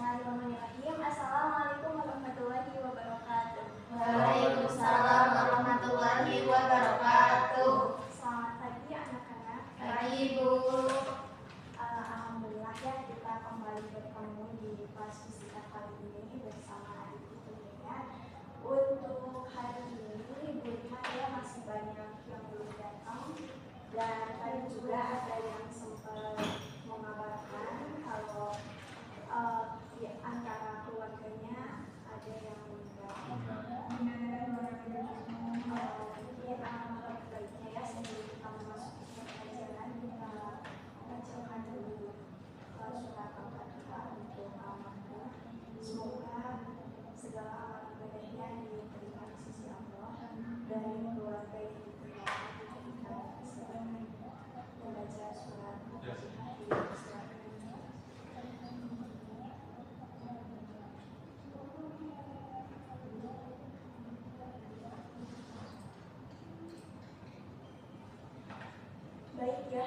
Bismillahirrahmanirrahim. Assalamualaikum warahmatullahi wabarakatuh. Waalaikumsalam warahmatullahi wabarakatuh. Selamat pagi anak-anak. Pagi Bu. Alhamdulillah ya, kita kembali bertemu di kelas fisika kali ini bersama Ibu tentunya. Untuk hari ini Ibu lihat ya masih banyak yang belum datang, dan tadi juga ada yang sempat mengabarkan kalau di antara keluarganya ada yang meninggal. Mungkin alangkah baiknya ya sebelum kita memasuki pelajaran kita bacakan dulu surat Al-Fatihah untuk almarhum. Semoga segala amal ibadahnya diterima di sisi Allah dari keluarga yang diterima dijadikan keselamatan. Membaca surat Al-Fatihah di surat baik ya,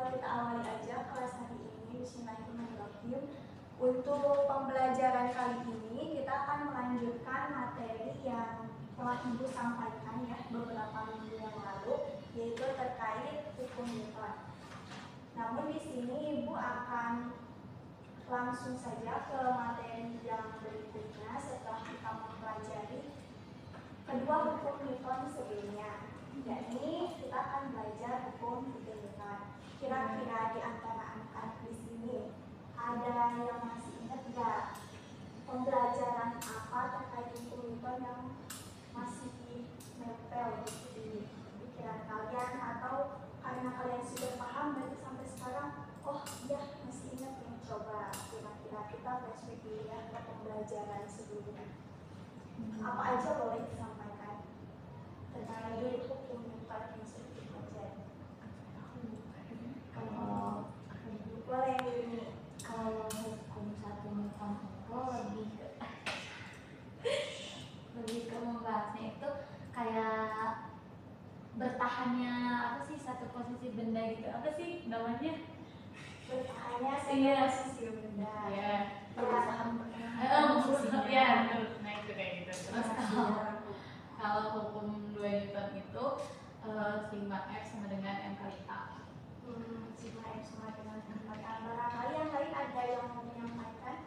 kita awali aja kelas hari ini. Bismillahirrahmanirrahim. Untuk pembelajaran kali ini kita akan melanjutkan materi yang telah Ibu sampaikan ya beberapa minggu yang lalu, yaitu terkait hukum Newton. Namun di sini Ibu akan langsung saja ke materi yang berikutnya setelah kita mempelajari kedua hukum Newton sebelumnya. Yakni kita akan belajar hukum Newton. Kira-kira di antara anak-anak di sini ada yang masih ingat nggak pembelajaran apa terkait hukum Newton yang masih nempel di pikiran kalian, atau karena kalian sudah paham dari sampai sekarang, oh iya masih ingat nih, coba kira-kira kita flashback dulu ya ke pembelajaran sebelumnya. Apa aja boleh disampaikan terkait hukum Newton yang sudah dipelajari? Kalau Boleh ini. kalau hukum satu Newton itu lebih ke membahasnya itu kayak bertahannya apa sih satu posisi benda gitu, apa sih namanya? Bertahannya Iya. posisi benda. Iya. Perasaan Posisinya. Ya, betul. Nah itu kayak gitu. Terus kalau hukum 2 Newton itu sigma F sama dengan M kali A. Sigma F sama dengan M kali A. Barangkali yang lain ada yang mau menyampaikan?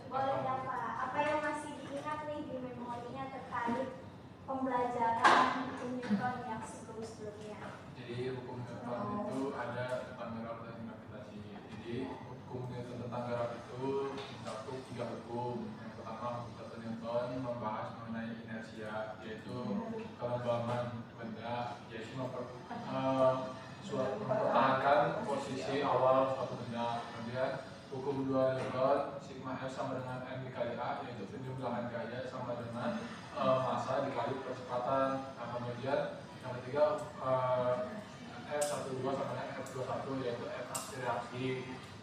Boleh ya Pak. Apa yang masih diingat nih di memorinya terkait pembelajaran hukum Newton yang sebelum-sebelumnya? Jadi hukum Newton itu ada tentang gerak dan gravitasi. Jadi hukum Newton tentang gerak itu mencakup 3 hukum. Yang pertama, hukum 1 Newton membahas mengenai inersia, yaitu kelembaban benda, yaitu mempertahankan posisi awal suatu benda. Kemudian hukum 2 Newton, sigma F sama dengan M dikali A, yaitu penjumlahan gaya sama dengan massa dikali percepatan. Nah, kemudian yang ketiga F12 sama dengan F21, yaitu F aksi reaksi,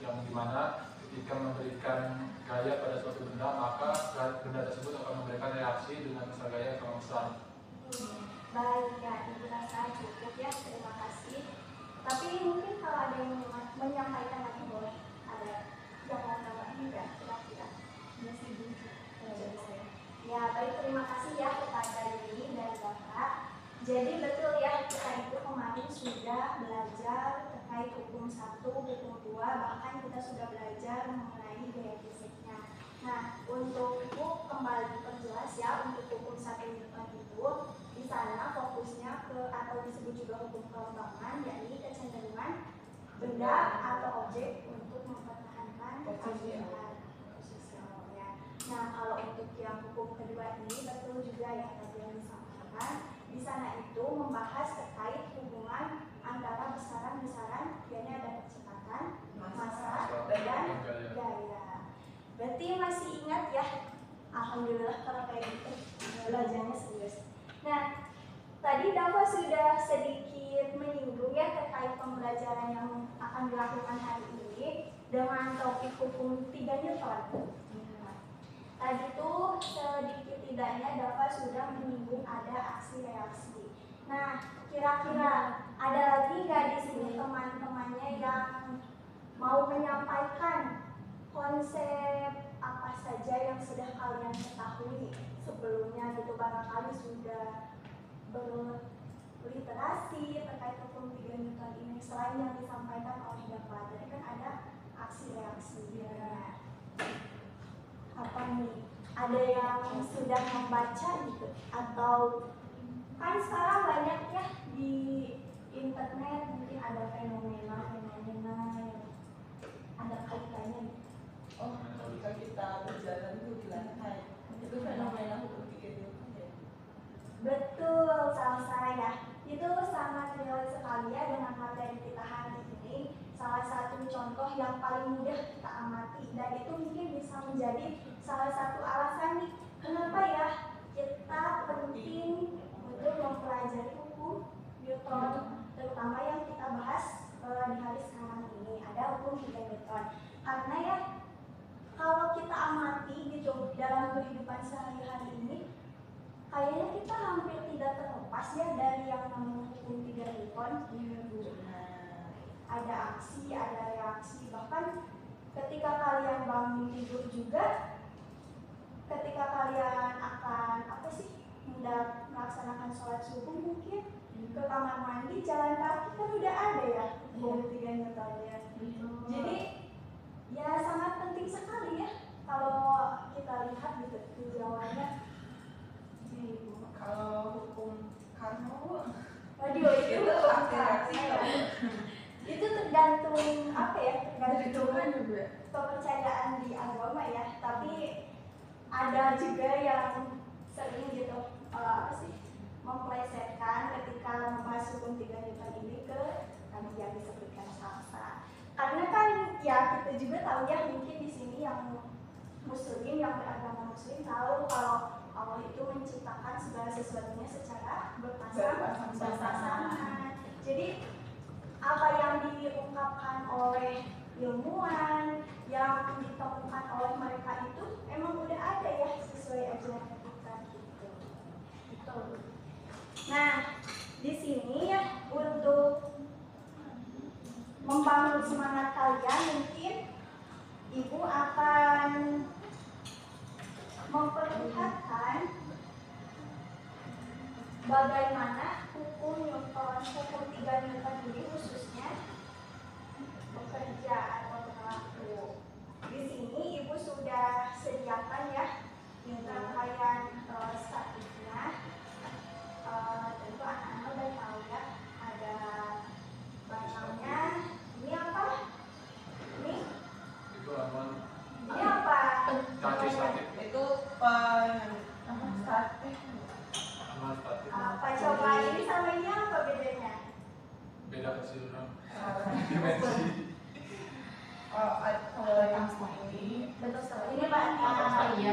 yang dimana ketika memberikan gaya pada suatu benda, maka benda tersebut akan memberikan reaksi dengan besar gaya yang sama besar. Baik ya, Ibu rasa cukup ya, terima kasih. Tapi mungkin kalau ada yang menyampaikan lagi boleh. Ada yang mau tambahin nggak kira-kira? Masih butuh saya. Ya baik, terima kasih ya kepada Yuni dan Bapak. Jadi betul ya, kita itu kemarin sudah belajar terkait hukum 1, hukum 2, bahkan kita sudah belajar mengenai gaya fisiknya. Nah, untuk Ibu kembali diperjelas ya, untuk hukum 1 Newton itu di sana fokusnya ke, atau disebut juga hukum kelembapan, yakni kecenderungan benda atau objek untuk mempertahankan keadaan posisi awalnya. Nah, kalau untuk yang hukum kedua ini betul juga ya tadi yang disampaikan. Di sana itu membahas terkait hubungan antara besaran-besaran, yakni ada kecepatan, massa, dan gaya. Berarti masih ingat ya? Alhamdulillah kalau kayak gitu belajarnya serius. Nah, tadi Dava sudah sedikit menyinggung ya terkait pembelajaran yang akan dilakukan hari ini dengan topik hukum 3 Newton. Tadi tuh sedikit tidaknya Dava sudah menyinggung ada aksi reaksi. Nah, kira-kira ada lagi nggak di sini teman-temannya yang mau menyampaikan konsep apa saja yang sudah kalian ketahui sebelumnya gitu, barangkali sudah berliterasi terkait hukum 3 Newton ini selain yang disampaikan oleh Bapak. Tadi kan ada aksi reaksi ya. Apa nih? Ada yang sudah membaca gitu atau kan sekarang banyak ya di internet mungkin ada fenomena yang ada kaitannya. Oh, ketika kita berjalan itu dilantai, itu fenomena hukum 3 Newton ya? Betul, sama ya. Itu sangat relate sekali ya dengan materi kita hari ini. Salah satu contoh yang paling mudah kita amati dan itu mungkin bisa menjadi salah satu alasan nih kenapa ya kita penting untuk mempelajari hukum Newton, terutama yang kita bahas di hari sekarang ini ada hukum 3 Newton. Karena ya kalau kita amati gitu dalam kehidupan sehari-hari ini, kayaknya kita hampir tidak terlepas ya dari yang namanya hukum 3 Newton. Ada aksi, ada reaksi, bahkan ketika kalian bangun tidur juga, ketika kalian akan hendak melaksanakan sholat subuh mungkin ke kamar mandi, jalan kaki kan udah ada ya hukum 3 Newton ya. Jadi ya sangat penting sekali ya kalau kita lihat gitu tujuannya. Kalau hukum Karno, Waduh, itu aksi-aksi ya. Itu tergantung apa ya, tergantung kepercayaan di agama ya. Tapi ada juga yang sering gitu memplesetkan ketika membahas hukum 3 Newton ini ke tadi yang disebutkan salsa. Karena kan ya kita juga tahu ya mungkin di sini yang muslim, yang beragama muslim tahu kalau Allah itu menciptakan segala sesuatunya secara berpasangan. Jadi apa yang diungkapkan oleh ilmuwan, yang ditemukan oleh mereka itu emang udah ada ya sesuai ajaran kita gitu. Nah, di sini ya untuk membangun semangat kalian mungkin Ibu akan memperlihatkan bagaimana hukum 3 Newton ini khususnya bekerja atau berlaku. Di sini Ibu sudah sediakan ya rangkaian statistiknya. Tentu anak-anak udah tahu ya ada bacanya. Ini apa? Ini apa? Kaki statik. itu statik. Apa coba ini sama ini apa bedanya? Beda kecil dong. Dimensi. Kalau yang ini Betul sekali. Ini batang. Iya.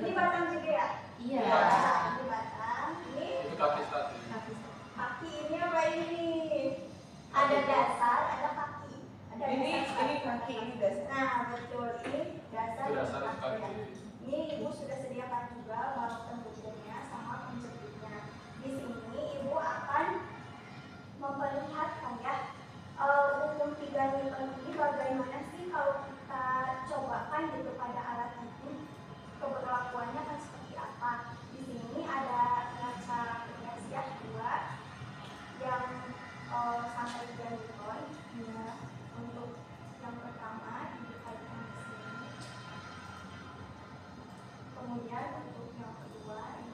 Ini batang juga ya? Iya. Ini batang. Ini Itu kaki statik. kaki. Ini apa ini? Ada dasar, ada kaki. Ada ini dasar, kaki, ini dasar. Nah betul, ini dasar. Itu dasar dan kaki. ya. Ini Ibu sudah sediakan juga balok pengukurnya sama penjepitnya. Di sini Ibu akan memperlihatkan ya hukum 3 Newton ini bagaimana sih kalau kita cobakan gitu pada alat itu, keberlakuannya kan seperti apa. Di sini ada kaca reaksi dua yang sampai 3 Newton ya. Untuk yang pertama dikaitkan di sini, kemudian untuk yang kedua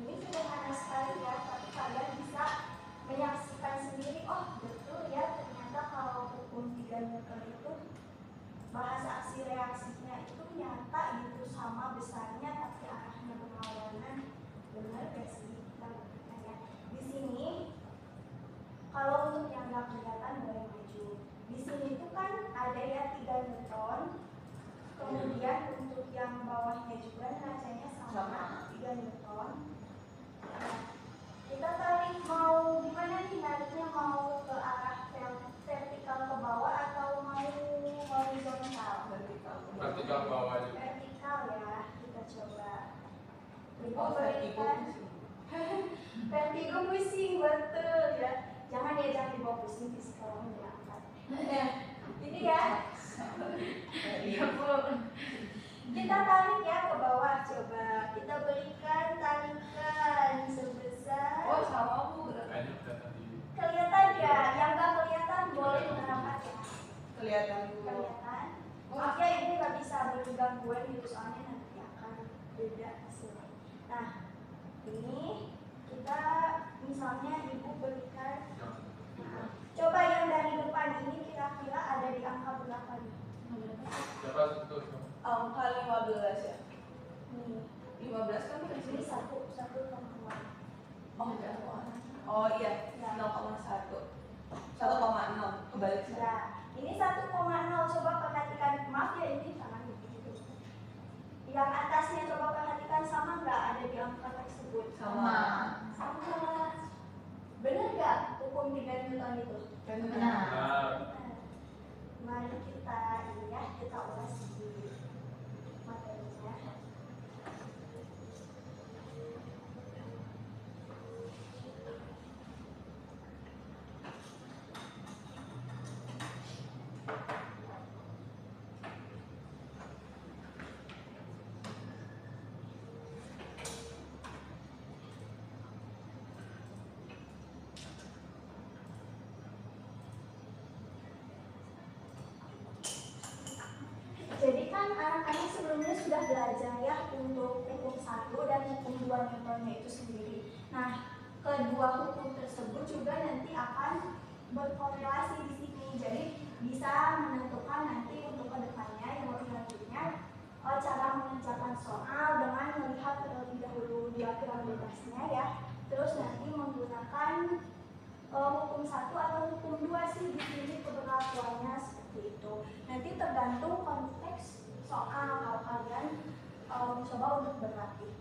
ini sederhana sekali ya, tapi kalian bisa menyaksikan sendiri, oh betul ya ternyata kalau hukum 3 Newton itu bahasa aksi reaksinya itu nyata gitu, sama besarnya tapi arahnya berlawanan. Benar gak sih kita buktikan ya. Di sini kalau untuk yang nggak kelihatan boleh maju. Di sini tuh kan ada ya 3 Newton. Kemudian untuk yang bawahnya juga nacanya sama 3 Newton. Kita tarik mau gimana nih nariknya, mau ke arah vertikal ke bawah atau mau horizontal? Vertikal bawah juga. Vertikal ya, kita coba. Oh, vertikal. Vertigo pusing betul ya. Jangan dibawa pusing kalau diangkat. Ini ya. Iya Bu. Kita tarik ya ke bawah, coba kita berikan tarikan sebesar. Oh sama Bu. Kayaknya udah tadi. Kelihatan ya, yang nggak kelihatan boleh menerangkan ya. Kelihatan Bu. Kelihatan. Maaf ya, ini nggak bisa bergangguan gitu soalnya nanti akan beda hasilnya. Nah, ini kita misalnya ibu berikan. Nah, coba yang dari depan ini kira-kira ada di angka berapa nih? Siapa itu? Angka 15 ya. Nih, 15 kan ini ini satu koma. Oh iya, 0,1. 1,6 kebalik sih. Ya, ini 1,0. Coba perhatikan, maaf ya ini tangan gitu. Yang atasnya coba perhatikan sama nggak ada di angka tersebut? Sama. Sama. Benar nggak hukum 3 Newton itu? Benar. Nah, Mari kita ini ya, kita ulas di materinya. Jadi kan anak-anak sebelumnya sudah belajar ya untuk hukum 1 dan hukum 2 Newtonnya itu sendiri. Nah, kedua hukum tersebut juga nanti akan berkorelasi di sini. Jadi bisa menentukan nanti untuk kedepannya yang lebih lanjutnya cara mengerjakan soal dengan melihat terlebih dahulu diagram bebasnya ya. Terus nanti menggunakan hukum 1 atau hukum 2 sih di sini keberlakuannya seperti itu. Nanti tergantung konteks soal kalau kalian mencoba untuk berlatih.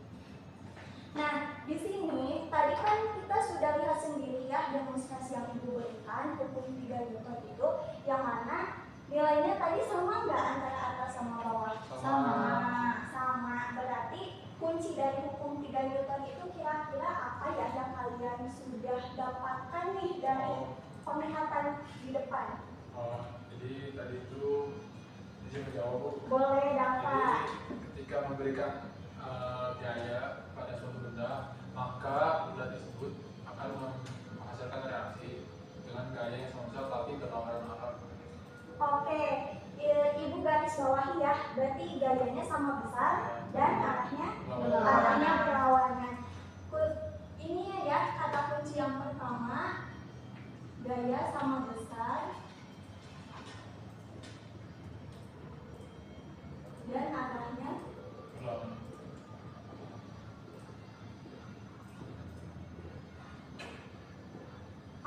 Nah, di sini tadi kan kita sudah lihat sendiri ya demonstrasi yang ibu berikan hukum 3 Newton itu, yang mana nilainya tadi sama nggak antara atas sama bawah? Sama. Berarti kunci dari hukum 3 Newton itu kira-kira apa ya yang kalian sudah dapatkan nih dari penglihatan di depan? Jadi tadi itu izin menjawab Bu. Boleh dapat. Jadi ketika memberikan biaya pada suatu benda, maka benda tersebut akan menghasilkan reaksi dengan gaya yang sama tapi berlawanan arah. Oke, ibu garis bawahi ya. Berarti gayanya sama besar dan arahnya berlawanan. Ini ya kata kunci yang pertama, gaya sama besar dan arahnya Berlawanan.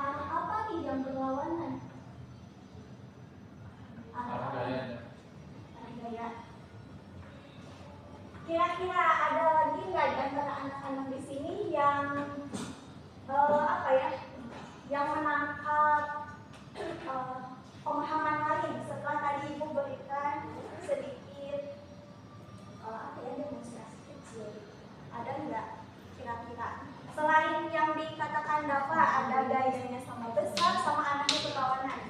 arah apa nih yang berlawanan? Arah gayanya. Arah gaya. Kira-kira ada lagi nggak di antara anak-anak di sini yang apa ya? Yang menangkap pemahaman lain setelah tadi ibu berikan sedikit apa ya demonstrasi kecil. Ada nggak kira-kira? Selain yang dikatakan Dava, ada gayanya sama besar, sama anaknya berlawanan.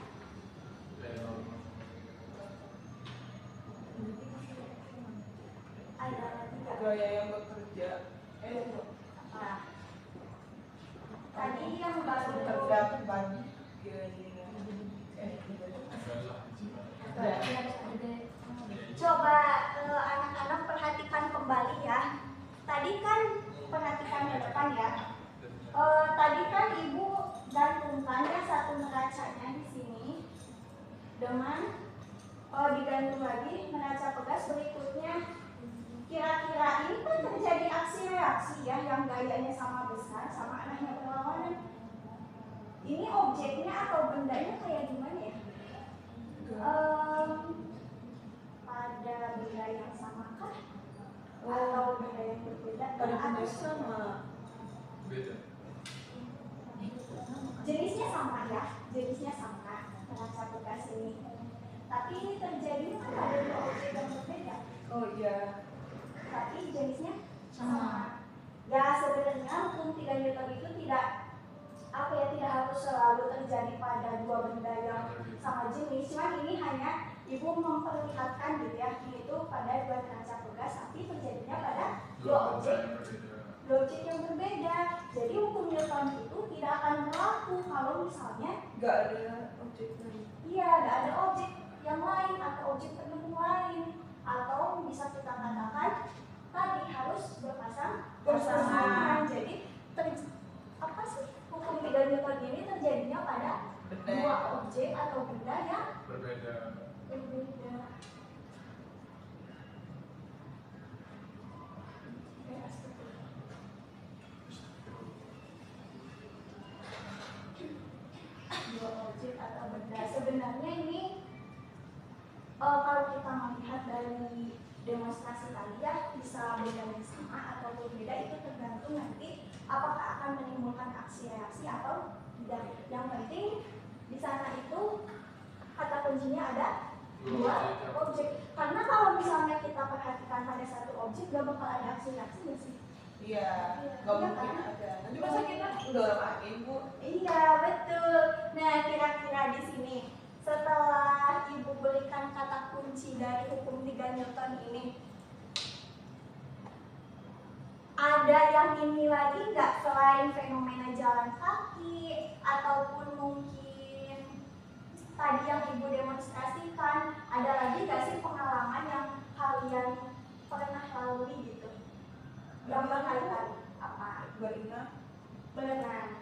Gaya normal. Ada lagi nggak? Gaya yang bekerja. Nah, tadi yang baru Terdapat coba anak-anak perhatikan kembali ya. Tadi kan perhatikan ke depan ya. Tadi kan ibu gantungkan ya satu neracanya di sini dengan digantung lagi neraca pegas berikutnya. Kira-kira ini kan terjadi aksi reaksi ya yang gayanya sama besar sama anaknya berlawanan. Ini objeknya atau bendanya kayak gimana ya? Pada benda yang samakah? Atau benda yang berbeda? Pada benda sama. Beda. Jenisnya sama ya, jenisnya sama neraca pegas ini. Tapi ini terjadi kan pada dua objek yang berbeda. Oh iya. Tapi jenisnya sama. Ya sebenarnya hukum 3 Newton itu tidak tidak harus selalu terjadi pada dua benda yang sama jenis. Cuma ini hanya ibu memperlihatkan gitu ya, itu pada dua neraca pegas tapi terjadinya pada dua objek yang berbeda. Jadi hukum Newton itu tidak akan berlaku kalau misalnya nggak ada objek lain. iya, nggak ada objek yang lain atau objek pendukung lain, atau bisa kita katakan tadi harus berpasangan. Jadi apa sih hukum 3 Newton ini terjadinya pada dua objek atau benda yang berbeda. Dua objek atau benda. Sebenarnya ini kalau kita melihat dari demonstrasi tadi ya, bisa beda sama atau berbeda itu tergantung nanti apakah akan menimbulkan aksi reaksi atau tidak. Yang penting di sana itu kata kuncinya ada dua objek. Karena kalau misalnya kita perhatikan pada satu objek gak bakal ada aksi reaksi nggak sih? Iya, nggak mungkin ada. Nanti masa kita udah makin bu? Iya betul. Nah kira-kira di sini setelah ibu berikan kata kunci dari hukum 3 Newton ini, ada yang ini lagi nggak selain fenomena jalan kaki ataupun mungkin tadi yang ibu demonstrasikan, ada lagi nggak sih pengalaman yang kalian pernah lalui gitu? Yang berkaitan apa? Berenang. Berenang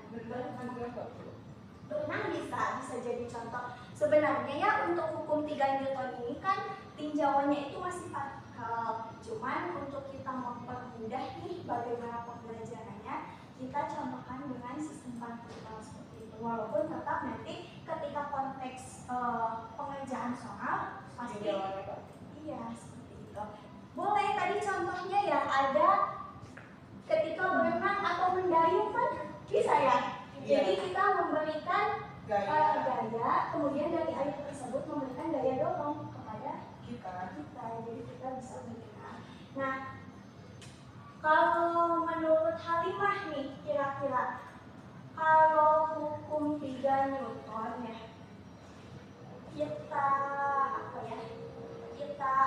bisa jadi contoh. Sebenarnya ya untuk hukum 3 Newton ini kan tinjauannya itu masih partikel. Cuman untuk kita mempermudah nih bagaimana pembelajarannya, kita contohkan dengan sistem partikel seperti itu. Walaupun tetap nanti ketika konteks pengerjaan soal pasti iya seperti itu. Boleh tadi contohnya ya ada ketika berenang atau mendayung kan bisa ya. Jadi kita memberikan gaya, kemudian dari air tersebut memberikan daya dorong kepada kita. Jadi kita bisa berenang. Nah, kalau menurut Halimah nih, kira-kira kalau hukum 3 Newton ya, kita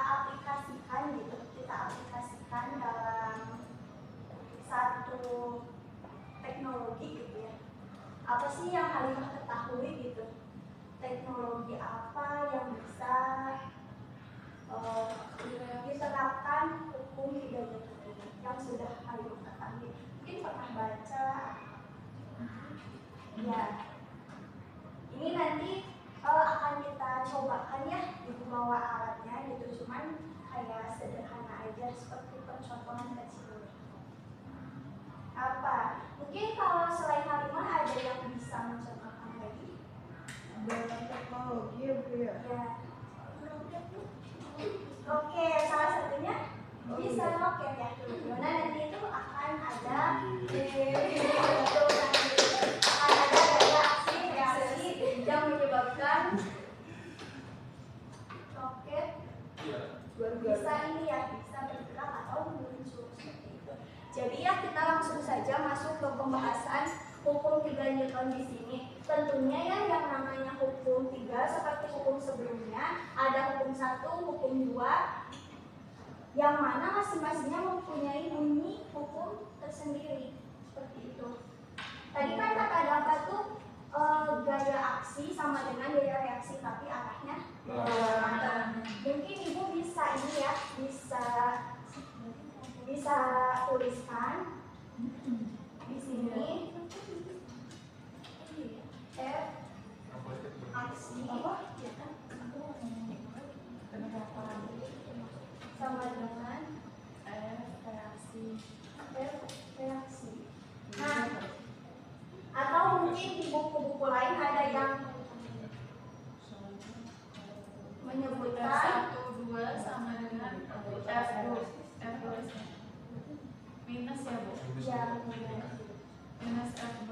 aplikasikan gitu, kita aplikasikan dalam satu teknologi gitu ya. Apa sih yang Halimah ketahui gitu? Teknologi apa yang bisa diterapkan hukum 3 Newton ini yang sudah Halimah ketahui? Mungkin pernah baca. Ya, ini nanti akan kita cobakan ya, ibu bawa alatnya gitu, cuman kayak sederhana aja seperti percontohan kecil. Apa? Mungkin kalau selain Halimah ada yang bisa mencontohkan lagi? Dalam teknologi ya bu ya? Ya. Oke, salah satunya bisa roket ya. Dimana nanti itu akan ada gaya aksi reaksi yang menyebabkan roket bisa ini ya, bisa bergerak atau meluncur seperti itu. Jadi ya kita langsung saja masuk ke pembahasan hukum 3 Newton di sini. Tentunya ya yang namanya hukum 3 seperti hukum sebelumnya ada hukum 1, hukum 2 yang mana masing-masingnya mempunyai bunyi hukum tersendiri seperti itu. Tadi kan kata dapat tuh gaya aksi sama dengan gaya reaksi tapi arahnya mungkin ibu bisa ini ya, bisa tuliskan di sini F aksi sama dengan reaksi. Nah, atau mungkin di buku-buku lain ada yang menyebutkan 1, 2 sama dengan F2 minus ya bu? ya, Minus F2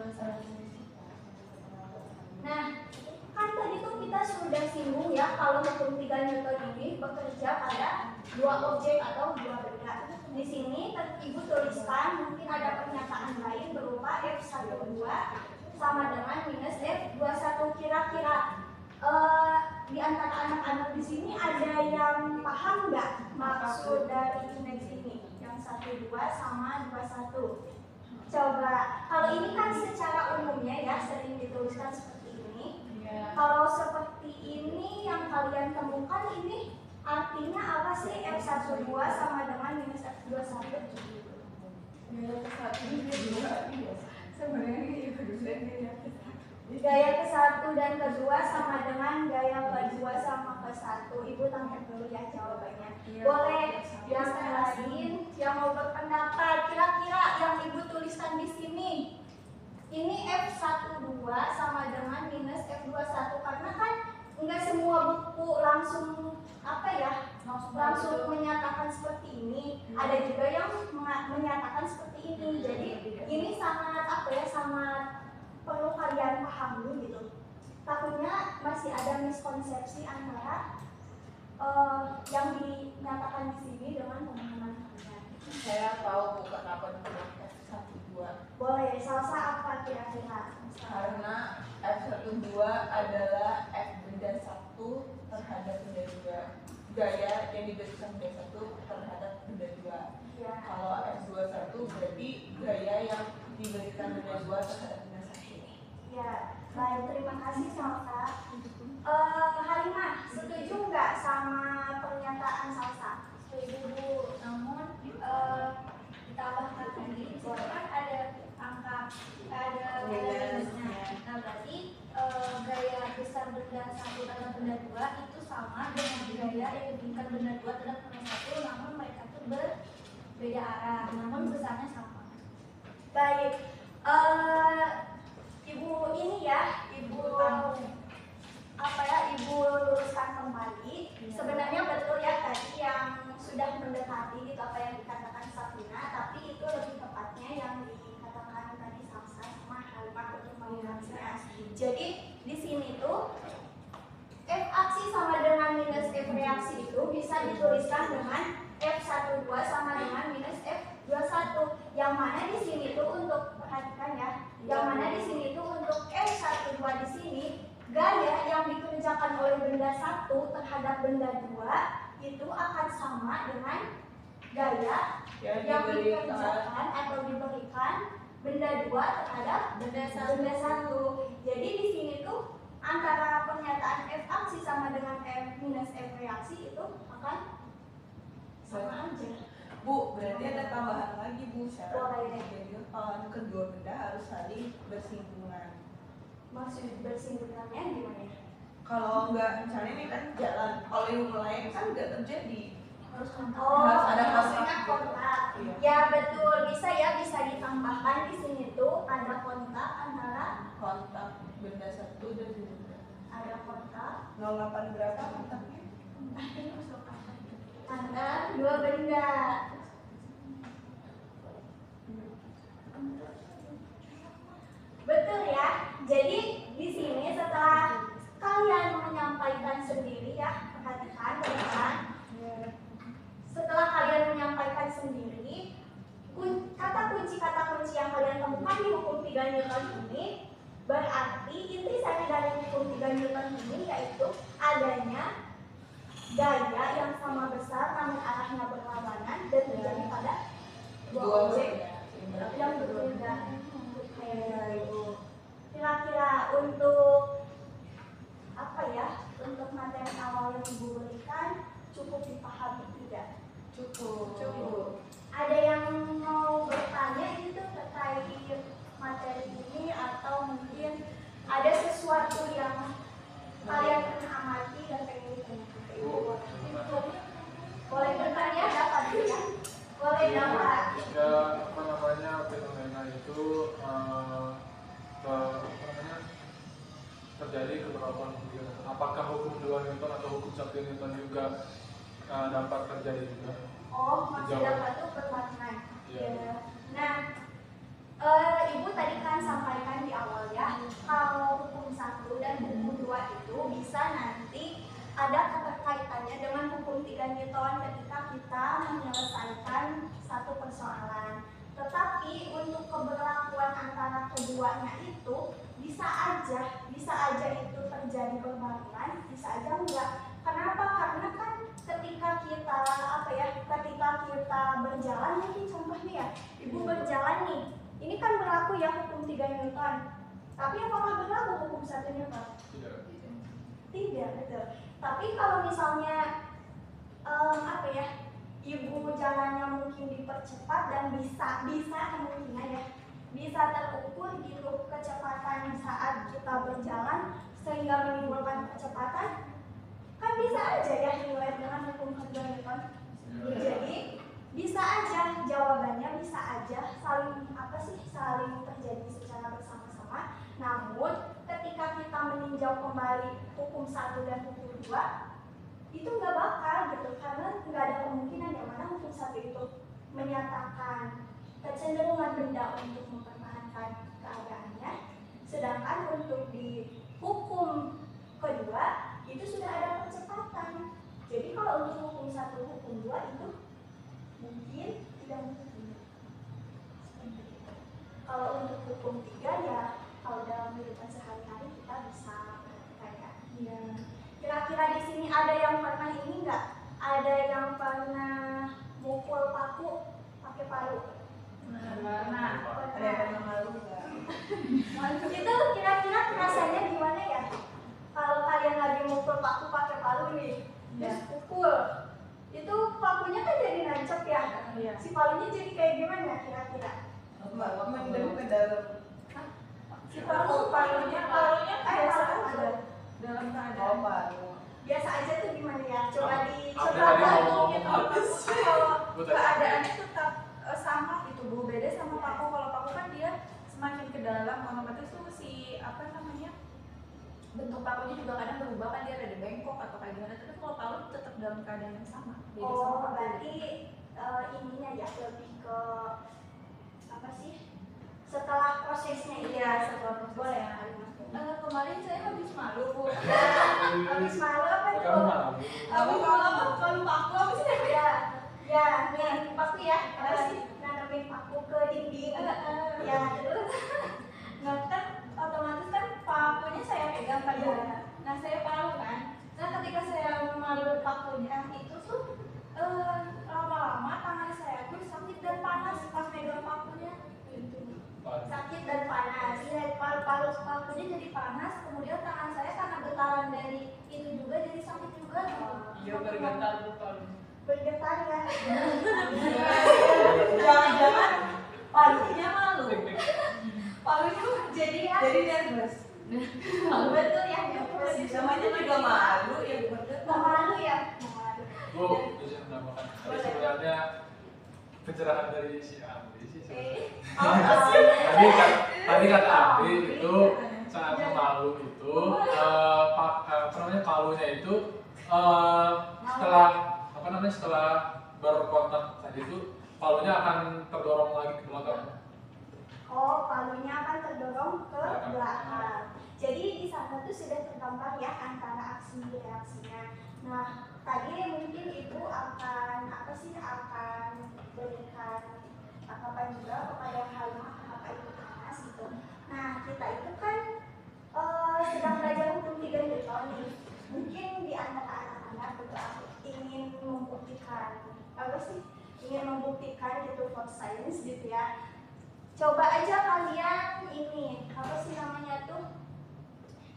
nah, kan tadi tuh kita sudah singgung ya kalau hukum 3 Newton ini bekerja pada dua objek atau dua benda. Di sini ibu tuliskan mungkin ada sama dengan minus F21. Kira-kira di antara anak-anak di sini ada yang paham nggak maksud dari indeks ini? Yang 12 sama 21. Coba, kalau ini kan secara umumnya ya sering dituliskan seperti ini. Iya. Kalau seperti ini yang kalian temukan ini artinya apa sih? F12 sama dengan minus F21? Gaya ke-1 dan ke-2 sebenarnya gaya ke-2 dan gaya ke-1. Gaya ke-1 dan ke-2 sama dengan gaya ke-2 sama ke-1. Ibu tangkap dulu ya jawabannya. Boleh yang lain yang mau berpendapat, kira-kira yang ibu tuliskan di sini ini F12 sama dengan minus F21, karena kan enggak semua buku langsung langsung menyatakan seperti ini. Ada juga yang menyatakan seperti ini. Jadi ini sangat sangat perlu kalian pahami gitu. Takutnya masih ada miskonsepsi antara yang dinyatakan di sini dengan pemahaman kalian. Saya tahu Bu kenapa disebut F12. Boleh, salsa apa kira-kira? Karena F12 adalah F benda 1 terhadap benda 2. Gaya yang diberikan benda 1 terhadap benda 2. Ya. Kalau F21 berarti gaya yang diberikan benda 2 terhadap benda 1. Ya, baik, terima kasih Salsa. Halimah, setuju nggak sama pernyataan Salsa? Setuju Bu, namun ditambahkan lagi, soalnya kan ada angka, ada minusnya. Nah, berarti gaya besar benda 1 terhadap benda 2 itu sama dengan gaya yang diberikan benda 2 terhadap benda 1, namun mereka itu berbeda arah, namun besarnya sama. Baik, Ibu ini ya, Ibu luruskan kembali. Sebenarnya betul ya tadi yang sudah mendekati gitu apa yang dikatakan Safina, tapi itu lebih tepatnya yang dikatakan tadi Salsa sama Halimah untuk mengingatnya. Jadi di sini tuh F aksi sama dengan minus F reaksi itu bisa dituliskan dengan F12 sama dengan minus F21. Yang mana di sini tuh untuk perhatikan ya. Yang mana di sini tuh untuk F12 di sini gaya yang dikerjakan oleh benda 1 terhadap benda 2 itu akan sama dengan gaya yang dikerjakan atau diberikan benda 2 terhadap benda 1. Jadi di sini tuh antara pernyataan F aksi sama dengan F minus F reaksi itu akan sama aja. Bu, berarti ada tambahan lagi Bu, syarat Boleh. Newton kedua benda harus saling bersinggungan. Maksud bersinggungannya gimana? Kalau enggak, misalnya ini kan jalan, kalau yang mulai kan enggak terjadi. Harus Harus ada maksudnya kontak. kontak. Iya. Ya betul, bisa ditambahkan di sini tuh ada kontak antara Kontak benda 1 dan benda 2. ada kontak 08 berapa kontaknya? antara dua benda. Betul ya. Jadi di sini setelah kalian menyampaikan sendiri ya, perhatikan teman-teman. Setelah kalian menyampaikan sendiri, kata kunci yang kalian temukan di hukum 3 Newton ini berarti intisari dari hukum 3 Newton ini yaitu adanya gaya yang sama besar namun arahnya berlawanan dan terjadi pada dua objek yang berbeda. Kira-kira untuk untuk materi awal yang Ibu berikan cukup dipahami tidak? Cukup. Ada yang mau bertanya itu terkait materi ini atau mungkin ada sesuatu yang kalian pernah amati dan pengen ditanyakan ke Ibu? Boleh bertanya, dapat ya? Boleh dapat. Ya, fenomena itu terjadi keberlakuan hukum. Apakah hukum 2 Newton atau hukum 1 Newton juga dapat terjadi juga? Oh, masih dapat tuh bermakna. Iya. Nah, Ibu tadi kan sampaikan di awal ya, kalau hukum 1 dan hukum 2 itu bisa nanti ada keterkaitannya dengan hukum 3 Newton ketika kita menyelesaikan satu persoalan. Tetapi untuk keberlakuan antara keduanya itu bisa aja itu terjadi berbarengan, bisa aja enggak. Kenapa? Karena kan ketika kita berjalan, mungkin contohnya ya, ibu berjalan nih, ini kan berlaku ya hukum 3 Newton. Tapi apakah berlaku hukum 1 Newton? Tidak, betul. Tapi kalau misalnya ibu jalannya mungkin dipercepat dan bisa kemungkinan ya, bisa terukur gitu kecepatan saat kita berjalan sehingga menimbulkan kecepatan, kan bisa aja ya relate dengan hukum kedua Newton. Jadi bisa aja, jawabannya bisa aja saling terjadi secara bersama-sama. Namun ketika kita meninjau kembali hukum 1 dan hukum 2, itu nggak bakal gitu, karena nggak ada kemungkinan yang mana hukum 1 itu menyatakan kecenderungan benda untuk mempertahankan keadaannya, sedangkan untuk di hukum kedua itu sudah ada percepatan. Jadi kalau untuk hukum 1, hukum 2 itu mungkin tidak mungkin. Kalau untuk hukum 3 ya, kalau dalam kehidupan sehari-hari kita bisa kayak ya. Kira-kira di sini ada yang pernah ini nggak? Ada yang pernah mukul paku pakai palu? Pernah. Ada yang pernah malu nggak? Itu kira-kira rasanya gimana ya? Kalau kalian lagi mukul paku pakai palu nih, terus pukul, itu pakunya kan jadi nancep ya? Iya. Si palunya jadi kayak gimana kira-kira? Mendem ke dalam. Si palunya biasa aja. Dalam Oh, keadaan malu. Biasa aja tuh gimana ya? Coba Tadi bantu ngomong gitu. apa? Kalau keadaannya tetap sama gitu Bu, beda sama paku. Kalau paku kan dia semakin ke dalam, otomatis tuh si bentuk pakunya juga kadang berubah kan, dia ada bengkok atau kayak gimana. Tapi kalau palu tetap dalam keadaan yang sama. Beda sama Oh, paku. berarti ininya ya lebih ke apa sih? Setelah prosesnya itu. Iya, setelah proses. Boleh ya? Kemarin saya habis malu Bu. Habis malu apa Kamu tuh? malu. Habis malu kalau paku apa sih? Ya, nanamin paku ya. Apa sih? Nanamin paku ke dinding. Ya, terus. Nah kan otomatis kan pakunya saya pegang kan Bu. Iya. Nah saya palu kan. Nah ketika saya memalu pakunya itu tuh lama-lama tangan saya tuh sakit dan panas pas megang pakunya. Sakit dan panas. Iya, pakunya jadi panas, kemudian tangan saya karena getaran dari itu juga jadi sakit juga gitu. Iya, bergetar lupa. Bergetar ya. Jangan-jangan palunya malu. Palunya jadi nervous. Betul ya. Namanya juga malu ya, bergetar. Malu ya. Malu. Bu, bisa menambahkan. Tadi sebenarnya pencerahan dari si Andi sih sebenarnya. Tadi kata Andi itu saat memalu itu palunya itu setelah berkontak tadi itu palunya akan terdorong lagi ke belakang. Oh, palunya akan terdorong ke belakang. Jadi di sana tuh sudah tergambar ya antara aksi reaksinya. Nah, tadi mungkin ibu akan berikan tanggapan juga kepada Halimah kenapa itu panas gitu. Nah, kita itu kan sedang belajar hukum 3 Newton nih. Mungkin di antara anak-anak juga ingin membuktikan gitu for science gitu ya. Coba aja kalian ini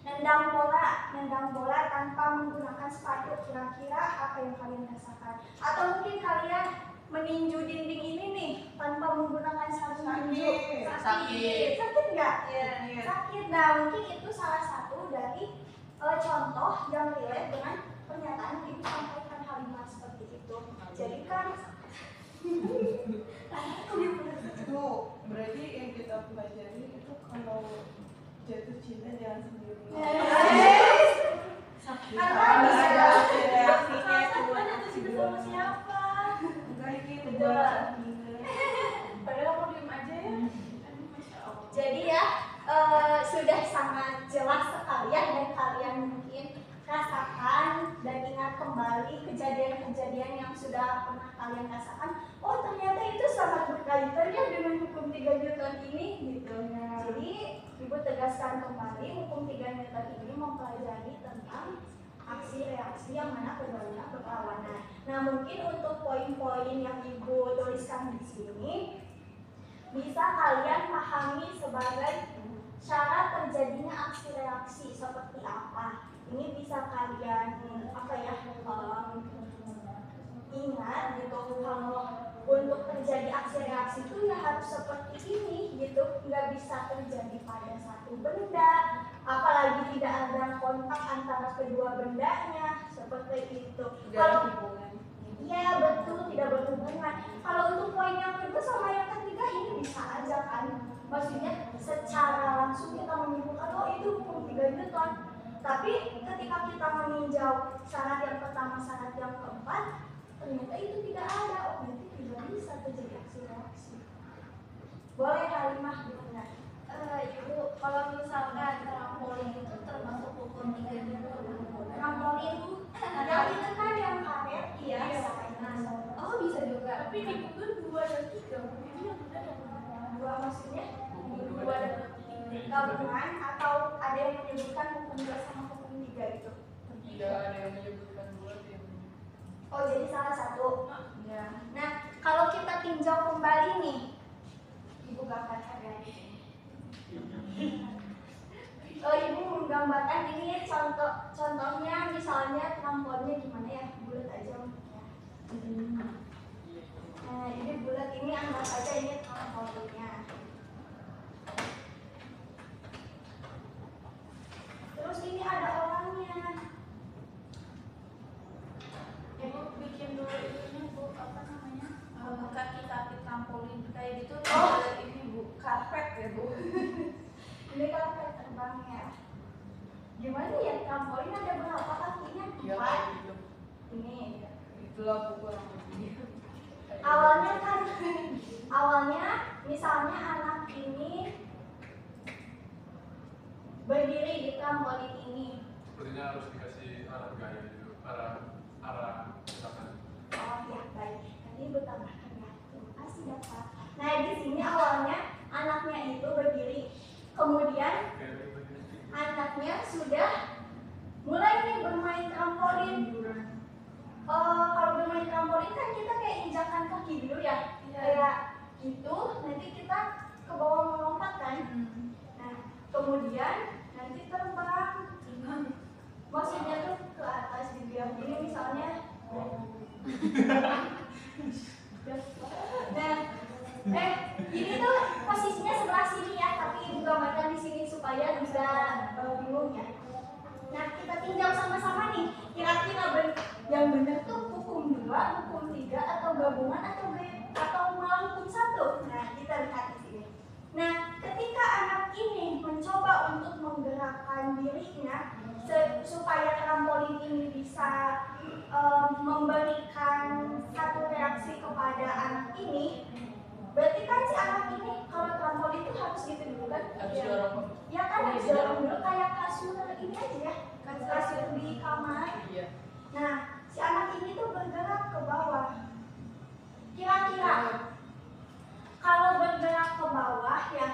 nendang bola tanpa menggunakan sepatu, kira-kira apa yang kalian rasakan? Atau mungkin kalian meninju dinding ini nih tanpa menggunakan sabun tinju. Sakit nggak? Iya. Sakit. Nah, mungkin itu salah satu dari contoh yang relate dengan pernyataan yang disampaikan Halimah seperti itu. Jadi kan Itu berarti yang kita pelajari itu kalau jatuh cinta jangan sendiri. Ada reaksinya cuma Jatuh cinta sama siapa? enggak ini Betul. udah. Padahal aku diem aja ya. Masya Allah. Jadi ya sudah sangat jelas sekali ya, dan kalian mungkin rasakan dan ingat kembali kejadian-kejadian yang sudah pernah kalian rasakan. Oh, ternyata itu sangat berkaitan ya dengan hukum 3 Newton ini gitu. Jadi Ibu tegaskan kembali, hukum 3 Newton ini mempelajari tentang aksi reaksi yang mana keduanya berlawanan. Nah, mungkin untuk poin-poin yang Ibu tuliskan di sini bisa kalian pahami sebagai syarat terjadinya aksi reaksi seperti apa. Ini bisa kalian ingat gitu, kalau untuk terjadi aksi reaksi itu ya harus seperti ini gitu, nggak bisa terjadi pada satu benda, apalagi tidak ada kontak antara kedua bendanya seperti itu. Kalau iya betul, tidak berhubungan. Kalau untuk poin yang kedua sama yang ketiga ini bisa aja kan, maksudnya secara langsung kita menyimpulkan oh itu hukum 3 Newton. Tapi ketika kita meninjau syarat yang pertama, syarat yang keempat, ternyata itu tidak ada, oh berarti tidak bisa terjadi aksi reaksi. Boleh Halimah gimana? Ibu, kalau misalkan trampolin itu termasuk hukum 3 Newton. Trampolin yang itu kan yang karet, iya. Oh bisa juga. Tapi di buku 2 dan 3, ini yang benar yang mana? 2 maksudnya 2 dan 3. gabungan atau ada yang menyebutkan hukum 2 sama hukum 3 gitu? Tidak ada yang menyebutkan 2 tim. Oh jadi salah satu. Ya. Nah kalau kita tinjau kembali nih, Ibu gambarkan ya di sini. Ibu menggambarkan ini contohnya misalnya trampolinnya gimana ya, bulat aja ya. Nah ini bulat, ini anggap aja ini trampolinnya. Terus ini ada orangnya. Ibu bikin dulu ini Bu, apa namanya? Kaki-kaki trampolin kayak gitu. Oh. Ini Bu, karpet ya Bu. Ini karpet terbangnya. Gimana ya, trampolin ada berapa kakinya? Ya 4. kayak gitu. Ini. Itulah buku yang lebih. Awalnya misalnya anak ini berdiri di trampolin ini. Sepertinya harus dikasih arah gaya gitu, arah misalkan. Oh ya baik, nanti Ibu tambahkan ya. Terima kasih ya Pak. Nah di sini awalnya anaknya itu berdiri, kemudian anaknya sudah mulai nih bermain trampolin. Kalau bermain trampolin kan kita kayak injakan kaki dulu ya, kayak gitu. Nanti kita ke bawah melompat kan. Nah kemudian nanti terbang. Maksudnya tuh ke atas dibilang ini misalnya. Nah, ini tuh posisinya sebelah sini ya, tapi Ibu gambarkan di sini supaya bisa bingung ya. Nah, kita tinjau sama-sama nih, kira-kira yang benar tuh hukum 2, hukum 3, atau gabungan atau malah hukum 1. Nah, kita lihat di sini. Nah, ketika anak ini mencoba untuk menggerakkan dirinya supaya trampolin ini bisa memberikan satu reaksi kepada anak ini, berarti kan si anak ini kalau trampolin itu harus gitu dulu kan? Harus dorong. Ya kan harus dorong dulu kayak kasur ini aja ya, kasur di kamar. Iya. Nah, si anak ini tuh bergerak ke bawah. Kira-kira kalau bergerak ke bawah ya,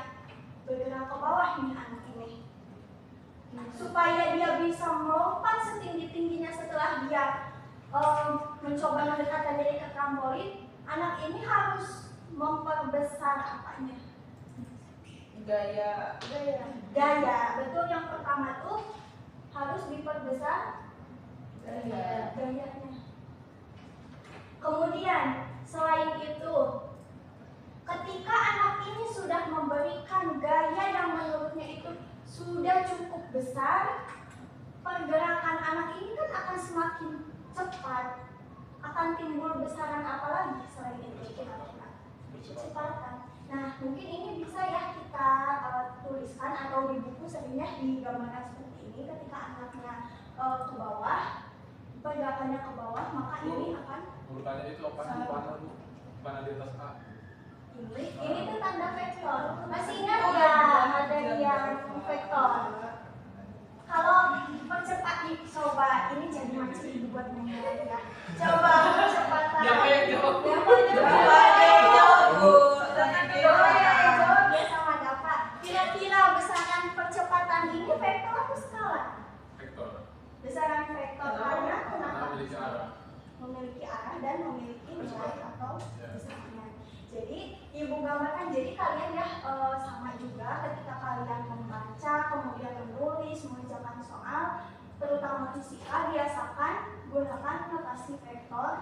bergerak ke bawah nih anak ini. Supaya dia bisa melompat setinggi-tingginya setelah dia mencoba mendekatkan diri ke trampolin, anak ini harus memperbesar apanya? Gaya. Betul, yang pertama tuh harus diperbesar gayanya. Kemudian selain itu, ketika anak ini sudah memberikan gaya yang menurutnya itu sudah cukup besar, pergerakan anak ini kan akan semakin cepat. Akan timbul besaran apa lagi selain itu? Kecepatan. Nah, mungkin ini bisa ya kita tuliskan atau di buku sebenarnya digambarkan seperti ini. Ketika anaknya ke bawah, pergerakannya ke bawah, maka ini akan Urutannya itu apa? Panah di atas A. ini tuh tanda vektor. Masih ingat ya materi yang vektor? Kalau percepat nih, coba ini jadi macam ibu buat mengingat ya. Coba percepatan. Siapa yang jawab? Jawab ya sama Dapat. Kira-kira besaran menggambarkan. Jadi kalian ya sama juga ketika kalian membaca, kemudian menulis, mengerjakan soal, terutama fisika, biasakan gunakan notasi vektor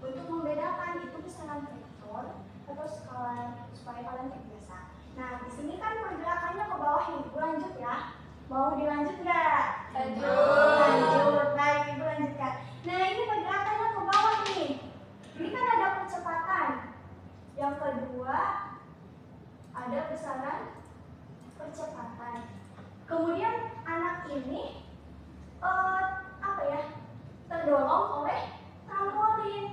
untuk membedakan itu besaran vektor atau skala supaya kalian terbiasa. Nah, di sini kan pergerakannya ke bawah nih. Ibu lanjut ya. Mau dilanjut nggak? Lanjut. Baik, Ibu lanjutkan. Nah, ini pergerakannya ke bawah nih. Ini kan ada percepatan. Yang kedua ada besaran percepatan. Kemudian anak ini terdorong oleh trampolin.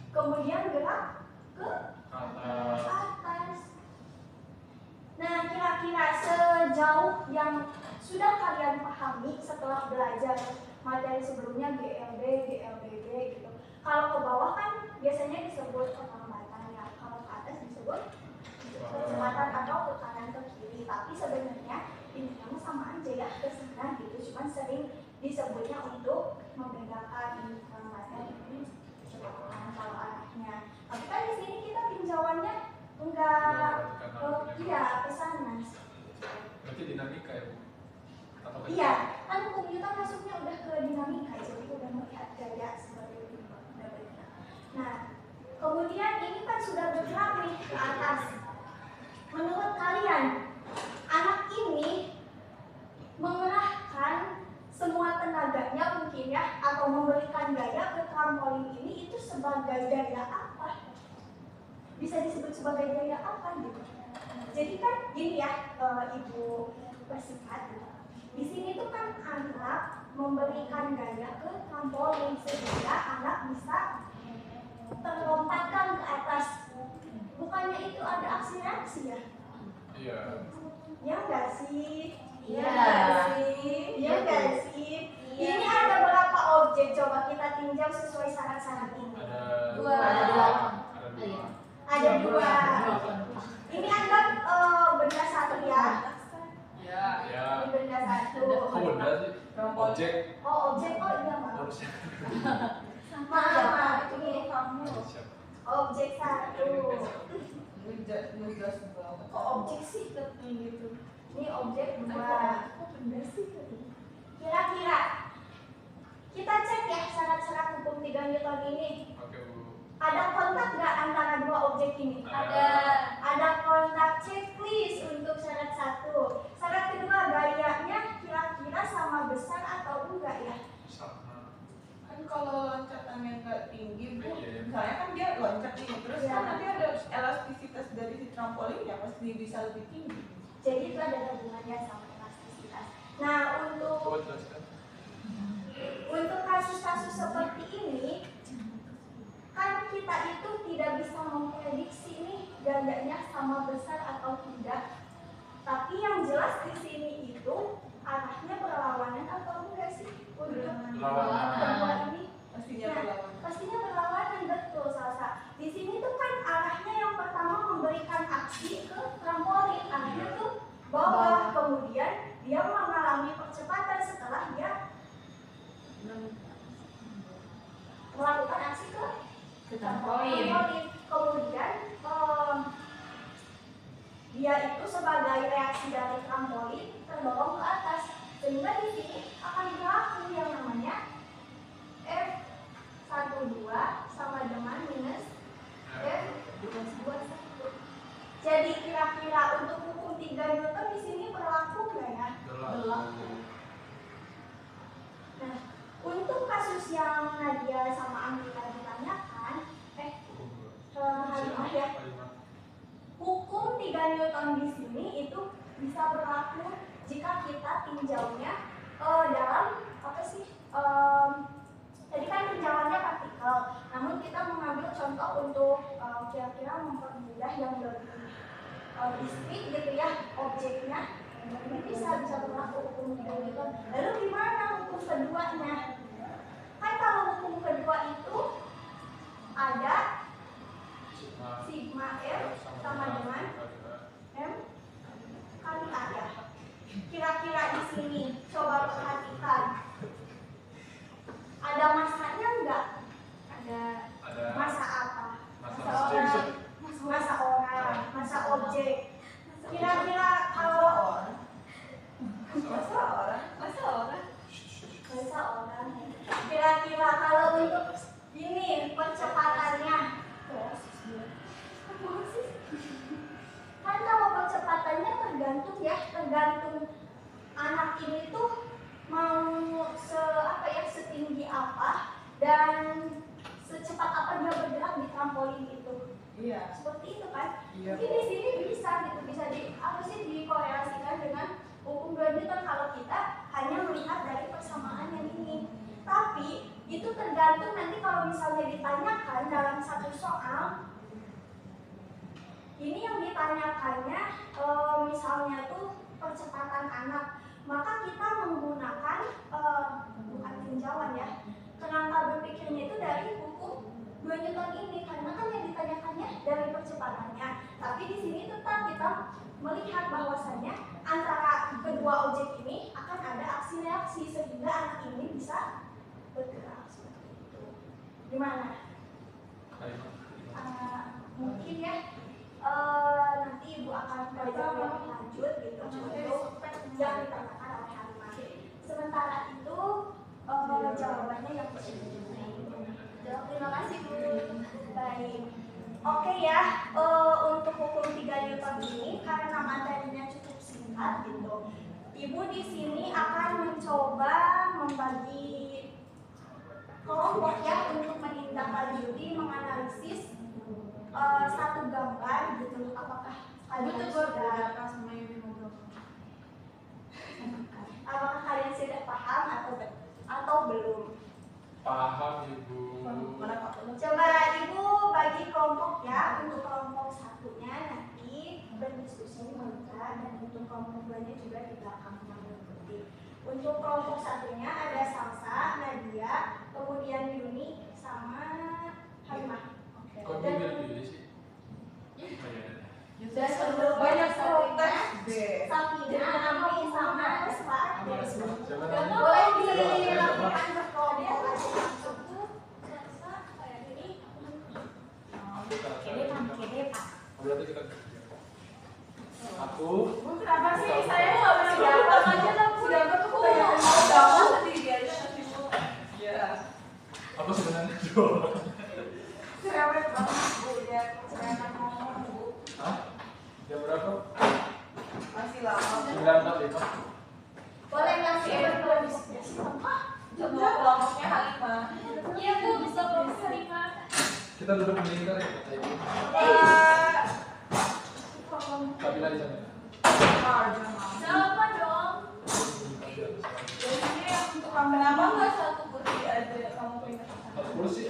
Kemudian gerak ke atas. Nah, kira-kira sejauh yang sudah kalian pahami setelah belajar materi sebelumnya GLB, GLBB gitu. Kalau ke bawah kan biasanya disebut perlambatan ya. Kalau ke atas disebut percepatan atau tekanan ke kiri. Tapi sebenarnya intinya sama aja ya ke sana gitu. Cuman sering disebutnya untuk membedakan ini perlambatan ini percepatan kalau arahnya. Tapi kan di sini kita tinjauannya enggak ke sana. Berarti dinamika ya, Bu? Iya, kan hukum Newton masuknya udah ke dinamika, jadi udah melihat gaya seperti itu. Nah, kemudian ini kan sudah bergerak nih ke atas. Menurut kalian, anak ini mengerahkan semua tenaganya mungkin ya, atau memberikan gaya ke trampolin ini itu sebagai gaya apa? Bisa disebut sebagai gaya apa gitu? Jadi kan gini ya, Ibu persingkat gitu. Di sini tuh kan anak memberikan gaya ke trampolin sehingga anak bisa terlompatkan ke atas. Bukannya itu ada aksi reaksi ya? Iya. Ya enggak sih? Iya. Iya enggak sih? Ini ada berapa objek? Coba kita tinjau sesuai syarat-syarat ini. Ada Dua. Ada dua. Ini anggap benda satu ya. Ya. Ini benda satu. Kok benda sih? Objek. Oh, objek. Oh iya, maaf. Harusnya. Maaf, ini kamu objek satu. ngegas banget. Kok objek sih gitu? Ini objek dua. Kok benda sih? Kira-kira kita cek ya syarat-syarat hukum 3 Newton ini. Oke, Bu. Ada kontak nggak antara dua objek ini? Ada kontak. Checklist untuk syarat satu. Syarat kedua, gayanya kira-kira sama besar atau enggak ya? Sama. Kan kalau loncatannya nggak tinggi, Bu, Iya. misalnya kan dia loncat nih, terus Iya. kan nanti ada elastisitas dari si trampolin ya pasti bisa lebih tinggi. Jadi itu ada hubungannya sama elastisitas. Nah, Coba jelaskan. untuk kasus-kasus seperti ini, kan kita itu tidak bisa memprediksi nih gayanya sama besar atau tidak. Tapi yang jelas di sini itu arahnya berlawanan atau enggak sih? Untuk Berlawanan. kedua ini Pastinya Nah, berlawanan. pastinya berlawanan, betul Salsa. Di sini tuh kan arahnya yang pertama memberikan aksi ke trampolin, arahnya tuh bawah. Kemudian dia mengalami percepatan setelah dia melakukan aksi ke trampolin. Kemudian dia itu sebagai reaksi dari trampolin terdorong ke atas, sehingga di sini akan berlaku yang namanya F12 sama dengan minus F21. Jadi kira-kira untuk hukum 3 Newton di sini berlaku nggak ya? Berlaku. Nah, untuk kasus yang Nadia sama Anggi tadi tanyakan, Halimah ya, hukum 3 Newton di sini itu bisa berlaku jika kita tinjaunya dalam apa sih? Tadi kan tinjauannya partikel, namun kita mengambil contoh untuk kira-kira mempermudah yang lebih diskrit gitu ya objeknya. Ini bisa berlaku hukum 3 Newton. Lalu gimana hukum keduanya? Kan kalau hukum kedua itu ada sigma F sama dengan M kali A ya. Kira-kira di sini coba perhatikan. Ada masanya enggak? Ada. Ada Masa apa? masa Masa orang, masa objek. Mungkin di sini bisa gitu, bisa dikorelasikan dengan hukum 2 Newton kalau kita hanya melihat dari persamaan yang ini. Tapi itu tergantung nanti kalau misalnya ditanyakan dalam satu soal, ini yang ditanyakannya misalnya tuh percepatan anak, maka kita menggunakan bukan tinjauan ya, kerangka berpikirnya itu dari hukum 2 Newton ini, karena kan yang ditanyakannya dari percepatannya. Tapi di sini tetap kita melihat bahwasannya antara kedua objek ini akan ada aksi reaksi sehingga anak ini bisa bergerak seperti itu. Gimana? Mungkin ya nanti ibu akan pelajari lebih lanjut gitu untuk yang ditanyakan oleh Halimah. Sementara itu jawabannya yang terima kasih Bu. Baik. Oke ya, untuk hukum 3 Newton ini karena materinya cukup singkat gitu, ibu di sini akan mencoba membagi kelompok ya untuk menindaklanjuti, menganalisis satu gambar gitu. Apakah kalian sudah apakah kalian sudah paham atau belum? Paham Ibu. Coba Ibu bagi kelompok ya. Untuk kelompok satunya nanti berdiskusi mereka, dan untuk kelompok 2-nya juga di belakang yang mengikuti. Untuk kelompok satunya ada Salsa, Nadia, kemudian Yuni sama Halimah. Kok pilih sih? Dan untuk banyak satunya protes Safina, Ami sama Respa. Siapa Dan namanya? boleh dilakukan berkelompok aja. Berarti kita aku Kenapa sih saya nggak pernah siapa aja lah Bu? Siapa tuh kebanyakan ngomong sendiri aja nanti Bu. Iya. aku sebenarnya dua. Cerewet banget Bu, dia kebanyakan ngomong Bu. Hah? Jam berapa? Masih lama. 9.45. Boleh nggak sih berdua diskusi? Semua kelompoknya Halimah. Iya Bu, bisa kelompok 5. Kita duduk melingkar ya. Sabila di sana. Siapa dong? Biasanya untuk kenapa nggak satu kursi aja kamu pindah ke sana? Satu kursi.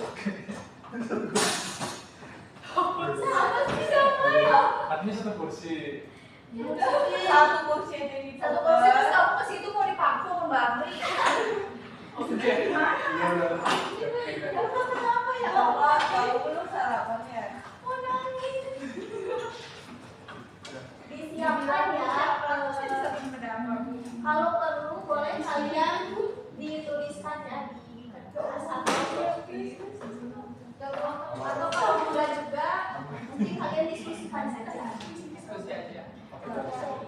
Siapa sih siapa ya? Artinya satu kursi. Satu kursi aja di Satu kursi terus kamu ke situ mau dipaku sama Mbak Amri. Oke. Iya udah. Kenapa ya? Kalau belum sarapan ya. Mau nangis. Disiapkan ya. Kalau perlu boleh kalian dituliskan ya di kertas atau kalau enggak juga mungkin kalian diskusikan saja. Diskusi aja. Iya satu.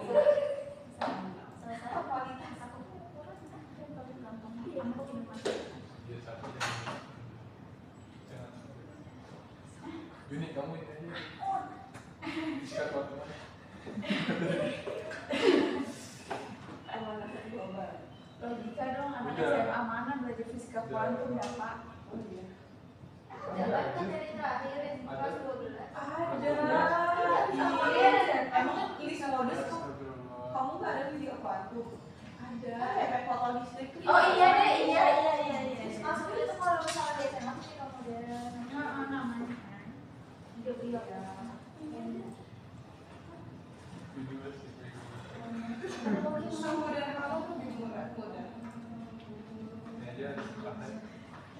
Jangan. Yuni kamu ini aja. Sikat waktu mana? Logika dong, anak Udah. SMA mana belajar fisika kuantum ya Pak? Oh iya. Jalan kan dari terakhir yang Ada. kelas 12. Ada. Emang list modus tuh kamu nggak ada video kuantum? Ada. Efek foto listrik. Oh iya deh, iya. Maksudnya itu kalau misalnya di SMA sih modern. Namanya. Iya. Video sih. Suhu dan kamu lebih murah mudah Ini aja lantai.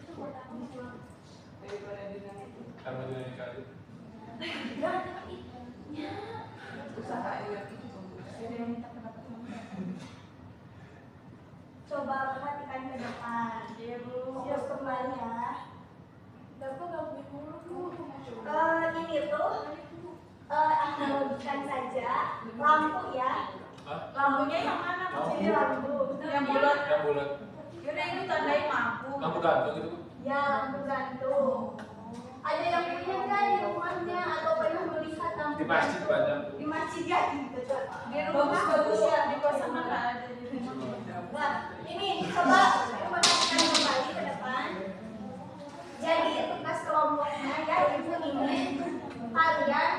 Itu buat aku jual. daripada dinamika. Karena dia nikah aja. Enggak ada itu. Usaha itu komputer. Ada yang minta pendapat teman-teman. Coba perhatikan ke depan. Iya Bu. Siap kembali ya. Bapak nggak bingung Bu. Ini tuh analogikan saja lampu ya. Hah? Lampunya yang mana? Ini lampu. Yang bulat. Yang bulat. Yaudah itu tandain lampu. Lampu gantung gitu. Ya, lampu gantung. Ada yang punya nggak di rumahnya atau pernah melihat lampu Di masjid gantung? banyak. Di masjid ya, betul. Di rumah Bagus ya, di kosan mana ada di rumah. Nah, ini coba perhatikan kembali ke depan. Jadi tugas kelompoknya ya ibu ini kalian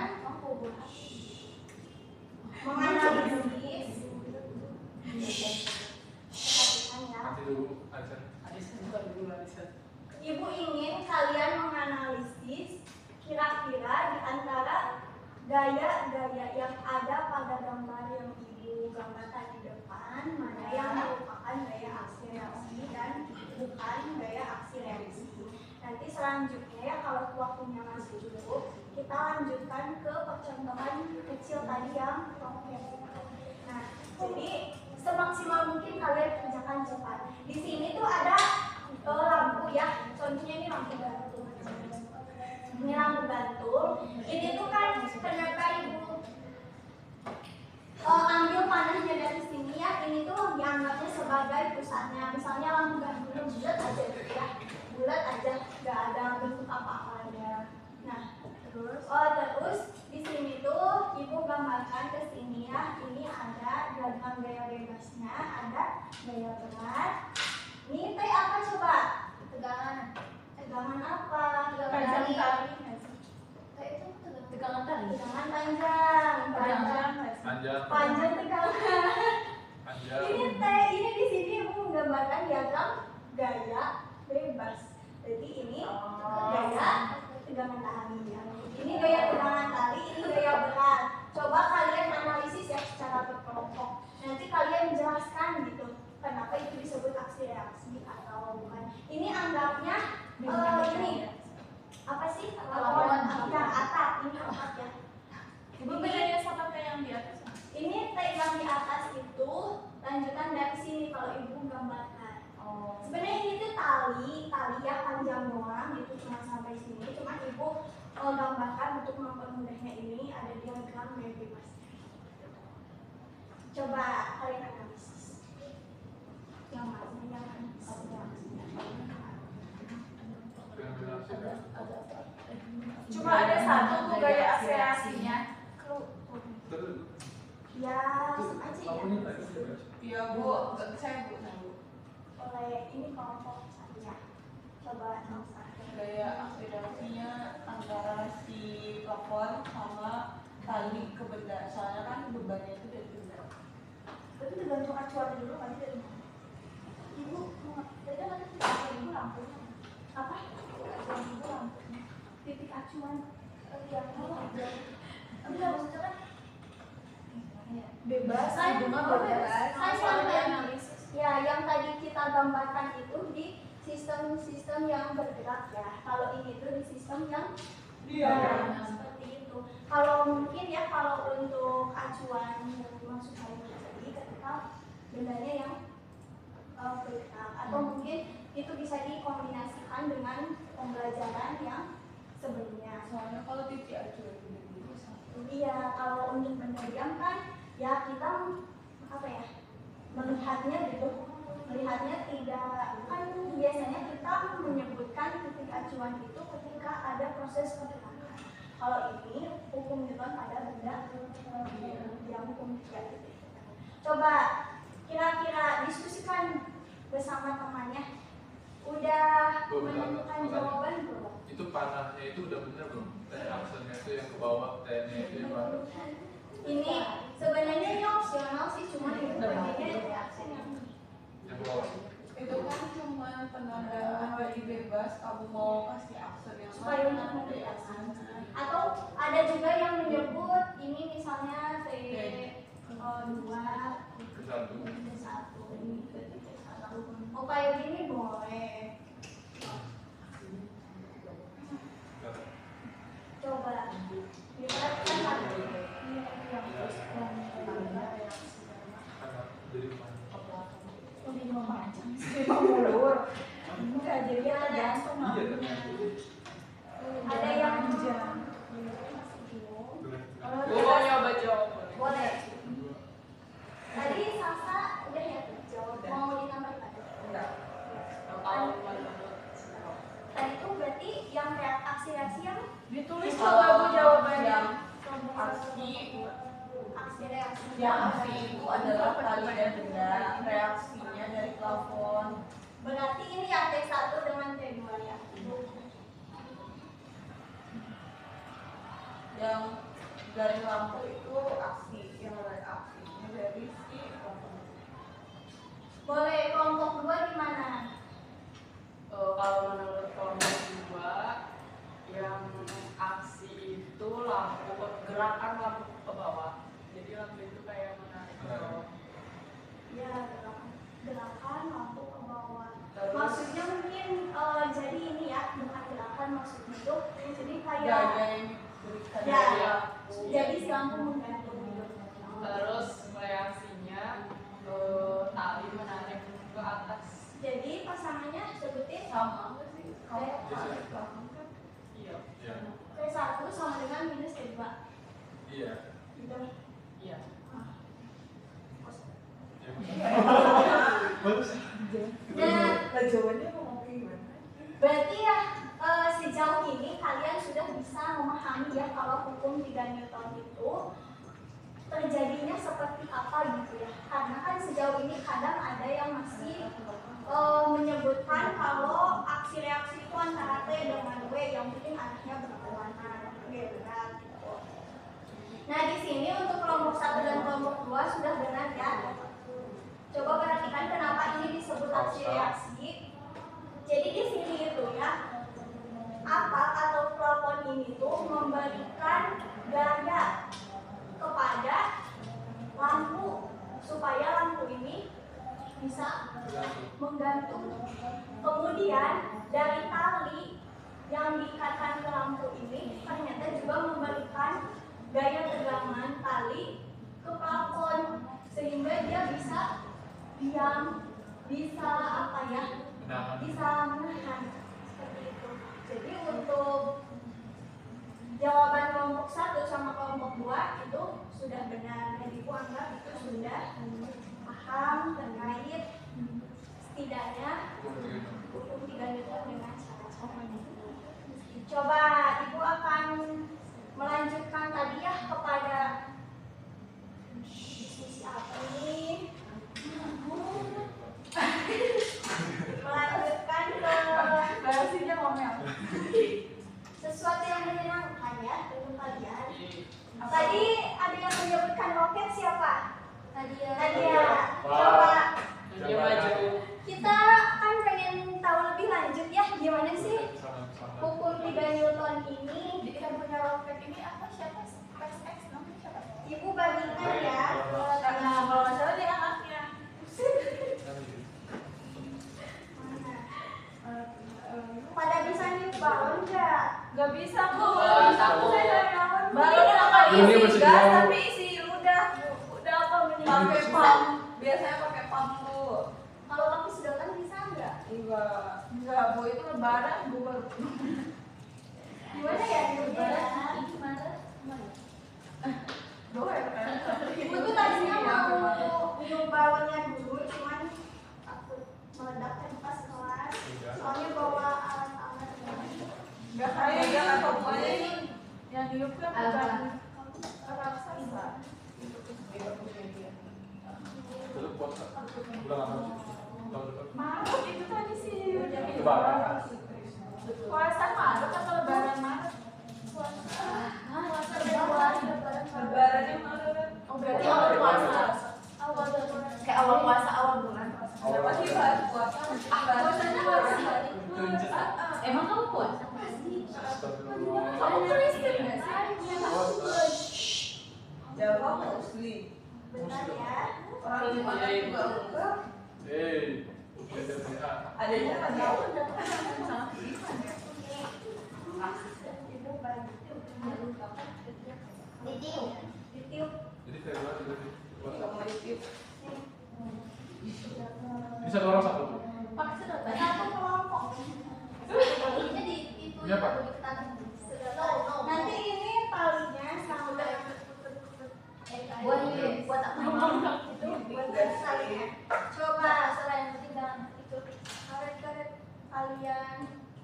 gaya-gaya yang ada pada gambar yang ibu gambarkan di depan, mana yang merupakan gaya aksi reaksi dan bukan gaya aksi reaksi. Nanti selanjutnya ya, kalau waktunya masih cukup, kita lanjutkan ke percontohan kecil tadi yang konkret. Nah, jadi semaksimal mungkin kalian kerjakan cepat. Di sini tuh ada lampu ya, contohnya ini lampu gantung. Ini lampu gantung. Ini tuh kan ternyata ibu ambil panahnya dari sini ya. Ini tuh dianggapnya sebagai pusatnya. Misalnya lampu gantungnya bulat aja gitu ya, bulat aja, nggak ada bentuk apa-apanya. Nah, terus di sini tuh ibu gambarkan ke sini ya. Ini ada dalam gaya bebasnya, ada gaya berat. Ini teh apa coba? Tegangan. Tegangan apa? Panjang tali. Tegangan tali. Tegangan panjang. Panjang tegangan. Ini teh, ini di sini ibu menggambarkan diagram gaya bebas. Jadi ini gaya tegangan tali. Ini gaya tegangan tali, ini gaya berat. Coba kalian analisis ya secara berkelompok. Nanti kalian jelaskan gitu, kenapa itu disebut aksi reaksi atau bukan. Ini anggapnya ini apa sih? Lawan. Ya, atap. Ini atap ya. Ibu bedanya sama teh yang di atas. Ini teh yang di atas itu lanjutan dari sini kalau ibu gambarkan. Sebenarnya ini tuh tali ya panjang doang itu cuma sampai sini. Cuma ibu gambarkan untuk mempermudahnya ini ada diagram gaya bebas. Coba kalian analisis. Yang mana yang Cuma ada satu tuh gaya akselerasinya. ya sengaja ya. Iya bu, saya bu. Oleh ini kelompok saja. Coba Nisa. Gaya akselerasinya antara si plafon sama tali ke benda. Soalnya kan bebannya itu dari benda. Tapi tergantung acuan dulu kan dari mana. Ibu tadi kan titik ibu lampunya apa? Acuan ibu lampunya. Titik acuan yang mana? Tapi nggak maksudnya kan Bebas, Kan bunga bebas. yang ya yang tadi kita gambarkan itu di sistem yang bergerak ya. Kalau ini tuh di sistem yang seperti itu. Kalau mungkin ya kalau untuk acuan yang dimaksud saya tadi ketika bendanya yang bergerak atau mungkin itu bisa dikombinasikan dengan pembelajaran yang sebelumnya. Soalnya kalau titik acuan itu satu. Iya, kalau untuk benda diam kan ya kita apa ya melihatnya gitu, melihatnya tidak kan biasanya kita menyebutkan titik acuan itu ketika ada proses pergerakan. Kalau ini hukum Newton pada benda yang hukum tiga gitu. Coba kira-kira diskusikan bersama temannya. Udah menemukan jawaban belum? Itu panahnya itu udah bener belum? Aksennya itu yang ke bawah, T-nya itu yang mana? Ini sebenarnya ini opsional sih, cuma ini bagiannya reaksi yang Yang ke bawah. Itu kan cuma penanda bagi bebas. Kamu mau kasih aksen yang supaya untuk mana? membedakan. Atau ada juga yang menyebut ini misalnya T2 Ke satu. T1 ini ke T1. Oh kayak gini boleh. Coba lihat kan satu ini yang Jadi mana? lebih memanjang sih mundur. Enggak jadi tergantung lampunya. Ada yang panjang. Gue mau nyoba jawab. Boleh. Tadi Sasa udah ya jawab. Mau ditambah lagi? Enggak. Tadi itu berarti yang aksi-aksi yang Ditulis coba bu jawabannya. aksi reaksi. Yang aksi itu adalah tali dan benda. Reaksinya dari plafon. Berarti ini yang T1 dengan T2 ya. Yang dari lampu itu aksi, yang dari aksinya dari si plafon. Boleh kelompok 2 di mana? Kalau menurut kelompok 2 yang aksi itu lampu gerakan lampu ke bawah. Jadi lampu itu kayak menarik ke bawah. Ya, gerakan lampu ke bawah. Terus Maksudnya mungkin jadi ini ya, bukan gerakan maksudnya itu. Jadi kayak Gaya yang diberikan ya, ya. jadi si lampu menggantung gitu. Terus reaksinya tali menarik ke atas. Jadi pasangannya sebutin sama nggak sih? Kalau Kayak tarik belakang kan Iya. Iya. P1 sama dengan minus P2 Iya. gitu. Iya. Bagus. Nah, lah jawabannya mau gimana? berarti ya sejauh ini kalian sudah bisa memahami ya kalau hukum 3 Newton itu terjadinya seperti apa gitu ya. Karena kan sejauh ini kadang ada yang masih menyebutkan kalau aksi reaksi itu antara T dengan W, yang penting arahnya berlawanan, gitu kan. Nah di sini untuk kelompok 1 dan kelompok 2 sudah benar ya. Coba perhatikan kenapa ini disebut aksi reaksi. Jadi di sini itu ya, apa atau plafon ini tuh memberikan gaya kepada lampu supaya lampu ini bisa menggantung. Kemudian dari tali yang diikatkan ke lampu ini ternyata juga memberikan gaya tegangan tali ke plafon sehingga dia bisa diam, bisa apa ya, bisa menahan seperti itu. Jadi untuk jawaban kelompok 1 sama kelompok 2 itu sudah benar. Jadi Ibu anggap itu sudah paham terkait setidaknya hukum 3 Newton dengan cara-caranya. Coba Ibu akan melanjutkan tadi ya kepada diskusi apa ini? Melanjutkan ke Bahasinya ngomel. sesuatu yang menyenangkan ya untuk kalian. Tadi ada yang menyebutkan roket siapa? Nadia. Coba Dia maju. kita kan pengen tahu lebih lanjut ya gimana sih hukum 3 Newton ini. Yang punya roket ini apa siapa? SpaceX namanya siapa? Ibu bagikan ya. Nah, kalau nggak salah dia anaknya. Pada bisa niup balon nggak? Gak bisa bu. Aku. Saya dari awal. Balonnya nggak Ini isi masih gas jauh. tapi isi udah apa mendingan Pakai bisa. pump, biasanya pakai pump bu. Kalau tapi sedotan bisa nggak? Enggak bu, itu lebaran bu baru. Gimana ya niupnya ya? Ibu tuh tadinya mau minum balonnya dulu, cuman takut meledak kan pas kelas. Soalnya bawa alat-alat. Gak kayak dia atau buahnya ini yang niup kan bukan raksasa. Dulu puasa. Bulan apa sih? Tahun depan. Maret itu tadi sih udah minum. Lebaran. Puasa Maret atau lebaran Maret? Puasa Februari, Lebarannya Maret. Oh berarti awal puasa. awal bulan. Kayak awal puasa awal bulan. Siapa sih baru puasa? Puasanya masih. Emang kamu puasa? Kamu Kristen nggak sih? Jawa Muslim. Bentar ya. Orang Jepang juga enggak. BTPA. Adanya kan jauh. Ibu bagi. Ditiup. Ditiup. Jadi Februari berarti puasa. Nggak mau ditiup. Bisa 2 orang 1. Pakai sedotan. Satu kelompok. Ini di itu Iya, Pak. diketan sedotan. Nanti ini talinya sama buat apa? Itu buat talinya. Coba selain tinggal itu karet-karet kalian.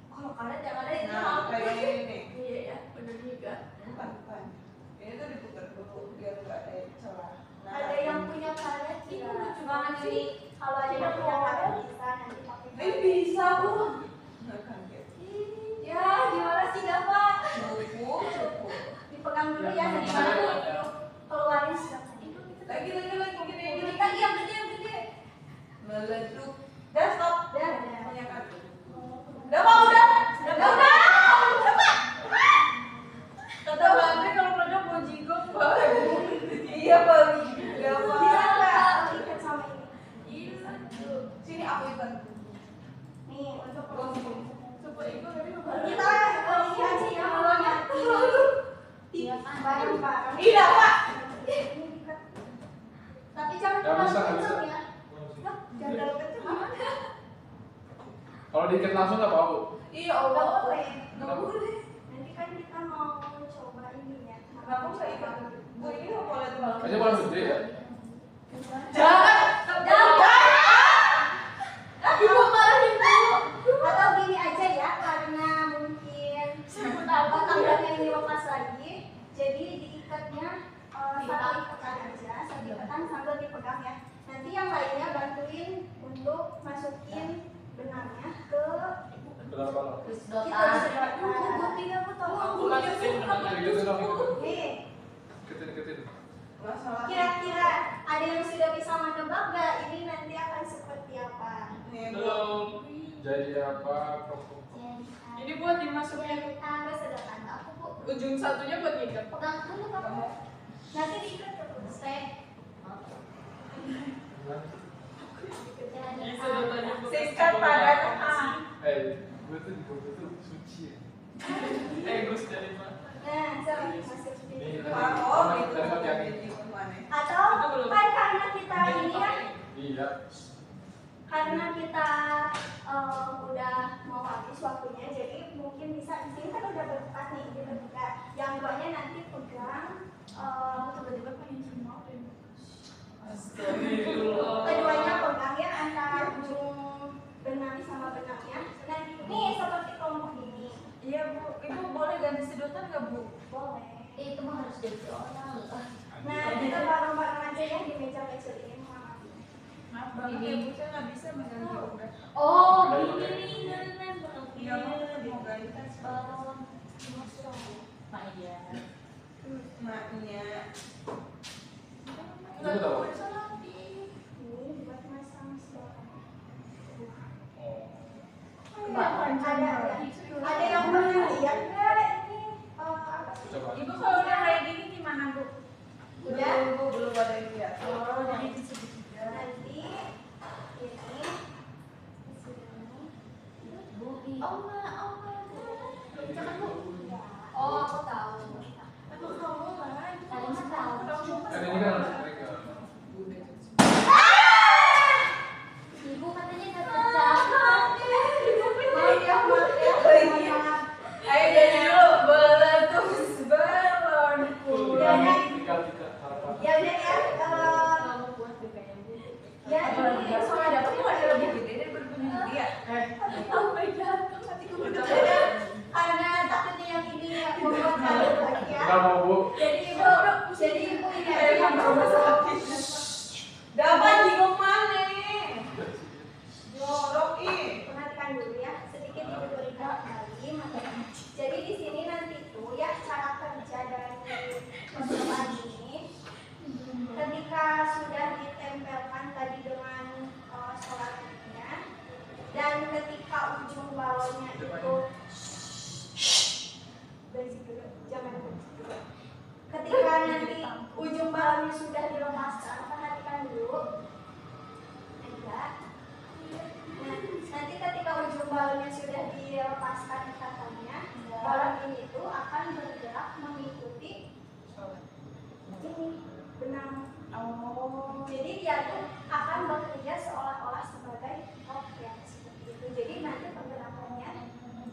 Kalau karet yang ada itu Nah, kayak ini. Iya ya, benar juga. Bukan. Ini tuh diputar dulu biar nggak ada celah. Nah, Ada yang punya karet Ini ya. lucu Cuma banget nanti kalau ada yang punya karet bisa nanti pakai. bisa bu. Nggak kaget. Ya, gimana Iya Bali juga Bisa Pak. nggak ikat sama ini? Iya. Sini aku ikut. Nih untuk Coba ibu tadi kita ini aja ya mulanya Iya kan? bareng-bareng. Iya Pak. Ini diikat. Tapi jangan Nggak terlalu bisa, nggak kencang bisa. ya. Hah? Jangan terlalu kencang. Kalau diikat langsung nggak apa-apa. Iya Nggak Allah. boleh. Nggak boleh. Nanti kan kita mau coba ini ya. Kenapa saya ikut? Bu ini nggak boleh terlalu. Kayaknya paling gede ya. Jangan. Ibu marahin dulu. Atau gini aja ya, karena mungkin tangganya ini lepas lagi, jadi diikatnya satu ikatan aja, satu ikatan sambil dipegang ya. Nanti yang lainnya bantuin untuk masukin benangnya ke Berapa lama? Terus kita dotan. sedotan. aku tahu. Aku masukin benangnya. Iketin dong, iketin. Nih, Iketin. Masalah. kira-kira ada yang sudah bisa menebak nggak ini nanti akan seperti apa? Nih, Bu. Belum. Jadi apa? Ini buat dimasukin Ke sedotan aku bu. ujung satunya buat ngikat. Pegang dulu kamu. Nanti diikat terus. Ini sedotannya buat Sikat pada tengah. Gue tuh suci ya. Gus dari mana? Nah, coba masuk Nih, sini. Oh, gitu. Tadi pakai yang ini. Jadi gimana? Atau kan karena kita ini ya, Iya. karena kita udah mau habis waktunya, jadi mungkin bisa di sini kan udah berempat nih, kita buka. Yang duanya nanti pegang. Tiba-tiba pengen semua deh. Astagfirullah. Keduanya pegang ya antara ujung benang sama benangnya. Nah, ini seperti kelompok ini. Iya bu, ibu boleh ganti sedotan nggak bu? Boleh. Itu mah harus jadi orang. Nah, kita bareng-bareng aja ya di meja kecil ini. Mama. Maaf banget ya bu, saya nggak bisa megang juga. Oh, gini nih, Iya mau ganti balon. Nah, iya. maknya. Itu tahu. Ini buat masang sedotan. Oh. Ada yang pernah lihat nggak ini apa? Coba. Ibu kalau udah kayak gini gimana bu? Udah. Belum ada yang lihat. Oh, jadi segitiga. Nanti ini di sini. Oma. Jangan bu. Oh, aku tahu. Aku kamu lah. Kalian mah tahu. Kan ini kan harus mereka. Ibu katanya nggak pecah. Ayo jadi dulu meletus balonku. Tinggal harapan. Ya udah ya. Kamu buat BPM. Ya ini Soalnya dapatnya masih lebih gede daripada punya dia. karena takutnya yang ini membuat kalian lagi ya. Enggak mau bu. Jadi ibu ini aja yang Dapat di mana? Jorok ih. perhatikan dulu ya, sedikit ibu berikan kembali materi. Jadi di sini nanti tuh ya cara kerja dari percobaan ini, ketika sudah ditempelkan tadi dengan solarnya, dan ketika ujung balonnya itu berisik dulu, jangan berisik dulu. Ketika nanti ujung balonnya sudah dilepaskan, perhatikan dulu. Enggak. Nah, nanti ketika ujung balonnya sudah dilepaskan ikatannya, balon ini itu akan bergerak mengikuti ini benang. Oh. Jadi dia tuh akan bekerja seolah-olah sebagai roket seperti itu. Jadi nanti pergerakannya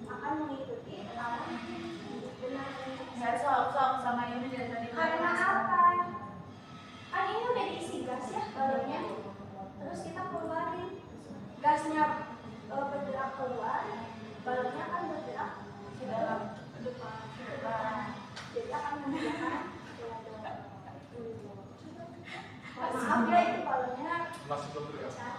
akan mengikuti arah benang ini. Saya sok sama ini dari tadi. Karena apa? Kan ini udah diisi gas ya balonnya. Terus kita keluarin gasnya bergerak keluar, balonnya akan bergerak ke dalam depan. Jadi akan memudahkan. Maaf ya itu balonnya Masih belum ya. pecah.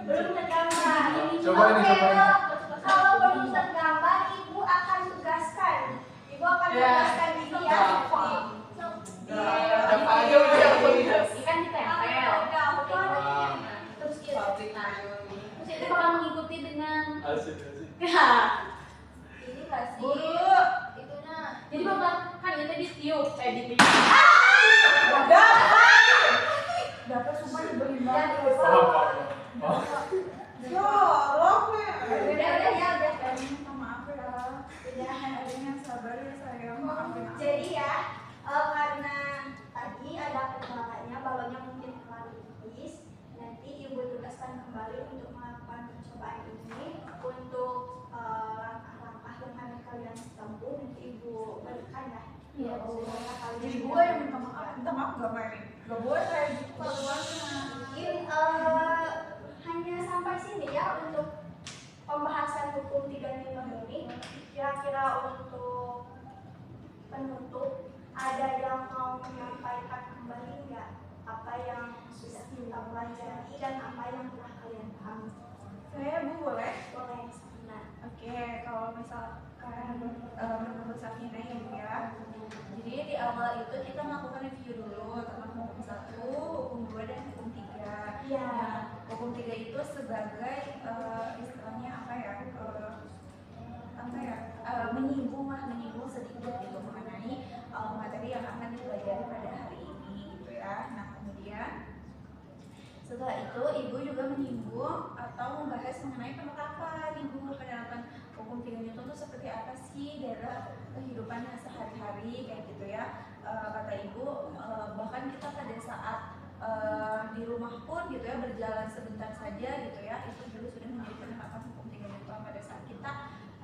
Belum tergambar. Coba ini, Oke, coba ini. kalau belum tergambar, ibu akan tugaskan. Ibu akan tugaskan ini ya. Dapat aja udah kuliah. Ikan ditempel. Terus gitu. Terus itu bakal mengikuti dengan Asik. Ini nggak sih? itunya. Jadi bakal kan itu ditiup, ditiup. Udah. kembali untuk melakukan percobaan ini. Untuk langkah-langkah yang harus kalian tempuh nanti Ibu berikan ya. Iya, Bu. Kalian Jadi gue yang minta maaf gak main. Gak boleh kayak gitu keluarnya. mungkin hanya sampai sini ya untuk pembahasan hukum 3 Newton ini. Kira-kira untuk penutup ada yang mau menyampaikan kembali nggak apa yang sudah kita pelajari dan apa yang telah kalian pahami? Saya Bu boleh? Boleh. Nah, Oke, kalau misalkan menurut Safina ya Bu ya. Jadi di awal itu kita melakukan review dulu tentang hukum 1, hukum 2, dan hukum 3. iya. Nah, hukum 3 itu sebagai istilahnya menyinggung sedikit gitu mengenai materi yang akan dipelajari pada hari ini gitu ya. Nah, kemudian setelah itu Ibu juga menyinggung atau membahas mengenai penerapan hukum 3 Newton itu seperti apa sih dalam kehidupan sehari-hari kayak gitu ya. Kata Ibu bahkan kita pada saat di rumah pun gitu ya, berjalan sebentar saja gitu ya, itu juga sudah menjadi penerapan hukum 3 Newton pada saat kita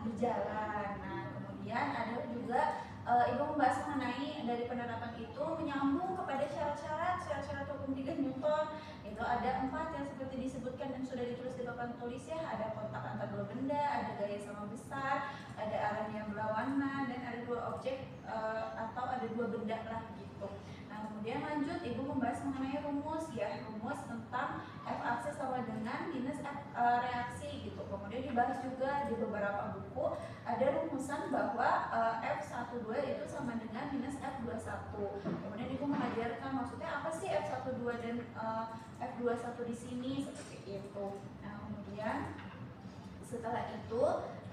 berjalan. Nah, kemudian ada juga Ibu membahas mengenai dari penerapan itu menyambung kepada syarat-syarat hukum 3 Newton. Itu ada 4 yang seperti disebutkan dan sudah ditulis di papan tulis ya. Ada kontak antar dua benda, ada gaya sama besar, ada arah yang berlawanan, dan ada 2 objek atau ada 2 benda lah gitu. Nah, kemudian lanjut Ibu membahas mengenai rumus ya, rumus tentang F aksis sama dengan minus F reaksi gitu. Kemudian dibahas juga di beberapa buku ada rumusan bahwa F12 itu sama dengan minus F21. Kemudian Ibu mengajarkan maksudnya apa sih F12 dan F21 di sini seperti itu. Nah, kemudian setelah itu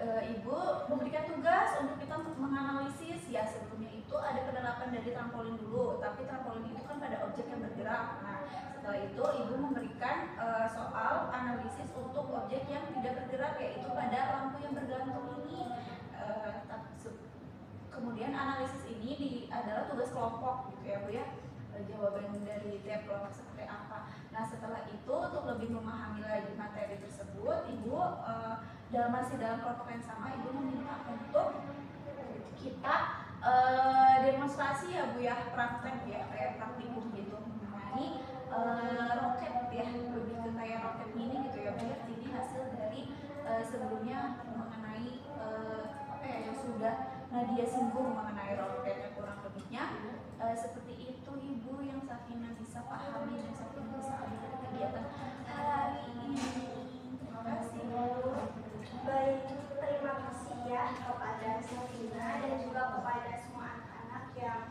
Ibu memberikan tugas untuk kita menganalisis ya. Sebelumnya itu ada penerapan dari trampolin dulu, tapi trampolin itu kan pada objek yang bergerak. Nah, setelah itu Ibu memberikan soal analisis untuk objek yang tidak bergerak, yaitu pada lampu yang bergantung ini. Kemudian analisis ini adalah tugas kelompok gitu ya Bu ya. Jawaban dari tiap kelompok seperti apa. Nah, setelah itu untuk lebih memahami lagi materi tersebut, Ibu masih dalam kelompok yang sama, Ibu meminta untuk kita demonstrasi ya Bu ya, praktek ya, kayak praktikum gitu mengenai roket ya, lebih ke kayak roket mini gitu ya Bu ya. Ini hasil dari sebelumnya mengenai yang sudah Nadia singgung mengenai roketnya, kurang lebihnya seperti itu Ibu yang Safina bisa pahami dan Safina bisa ambil dari kegiatan hari ini. Terima kasih. Baik, terima kasih ya kepada Safina dan juga kepada semua anak-anak yang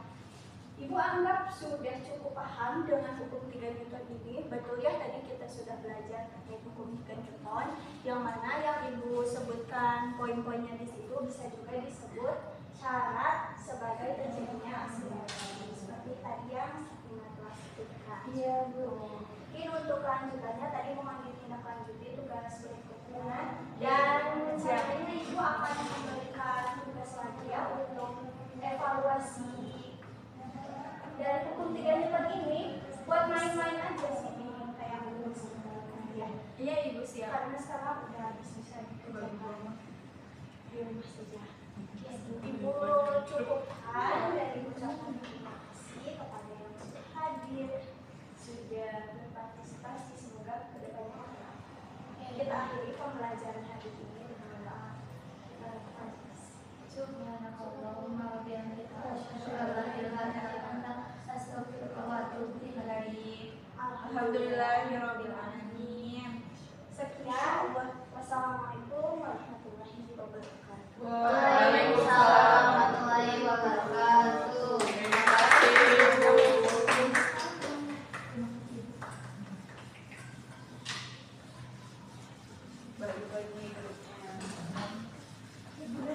Ibu anggap sudah cukup paham dengan hukum 3 Newton ini. Betul ya, tadi kita sudah belajar terkait hukum 3 Newton, yang mana yang Ibu sebutkan poin-poinnya di situ bisa juga disebut syarat sebagai terjadinya akselerasi seperti tadi yang Safina telah sebutkan. Iya Bu. Mungkin untuk lanjutannya tadi mohon ditindaklanjuti tugas berikutnya, dan selanjutnya Ibu akan memberikan tugas lagi ya untuk evaluasi dari hukum 3 Newton ini. Buat main-main aja sih kayak yang ya. Iya Ibu siap. Karena sekarang udah bisa dikerjakan di rumah saja. Ibu cukupkan dan Ibu ucapkan terima kasih kepada yang sudah hadir, sudah berpartisipasi. Semoga kedepannya kita akhiri pembelajaran hari ini dengan doa. Subhanakallahumma wa bihamdika asyhadu an la ilaha illa anta astaghfiruka wa atubu ilaik. Alhamdulillahirabbil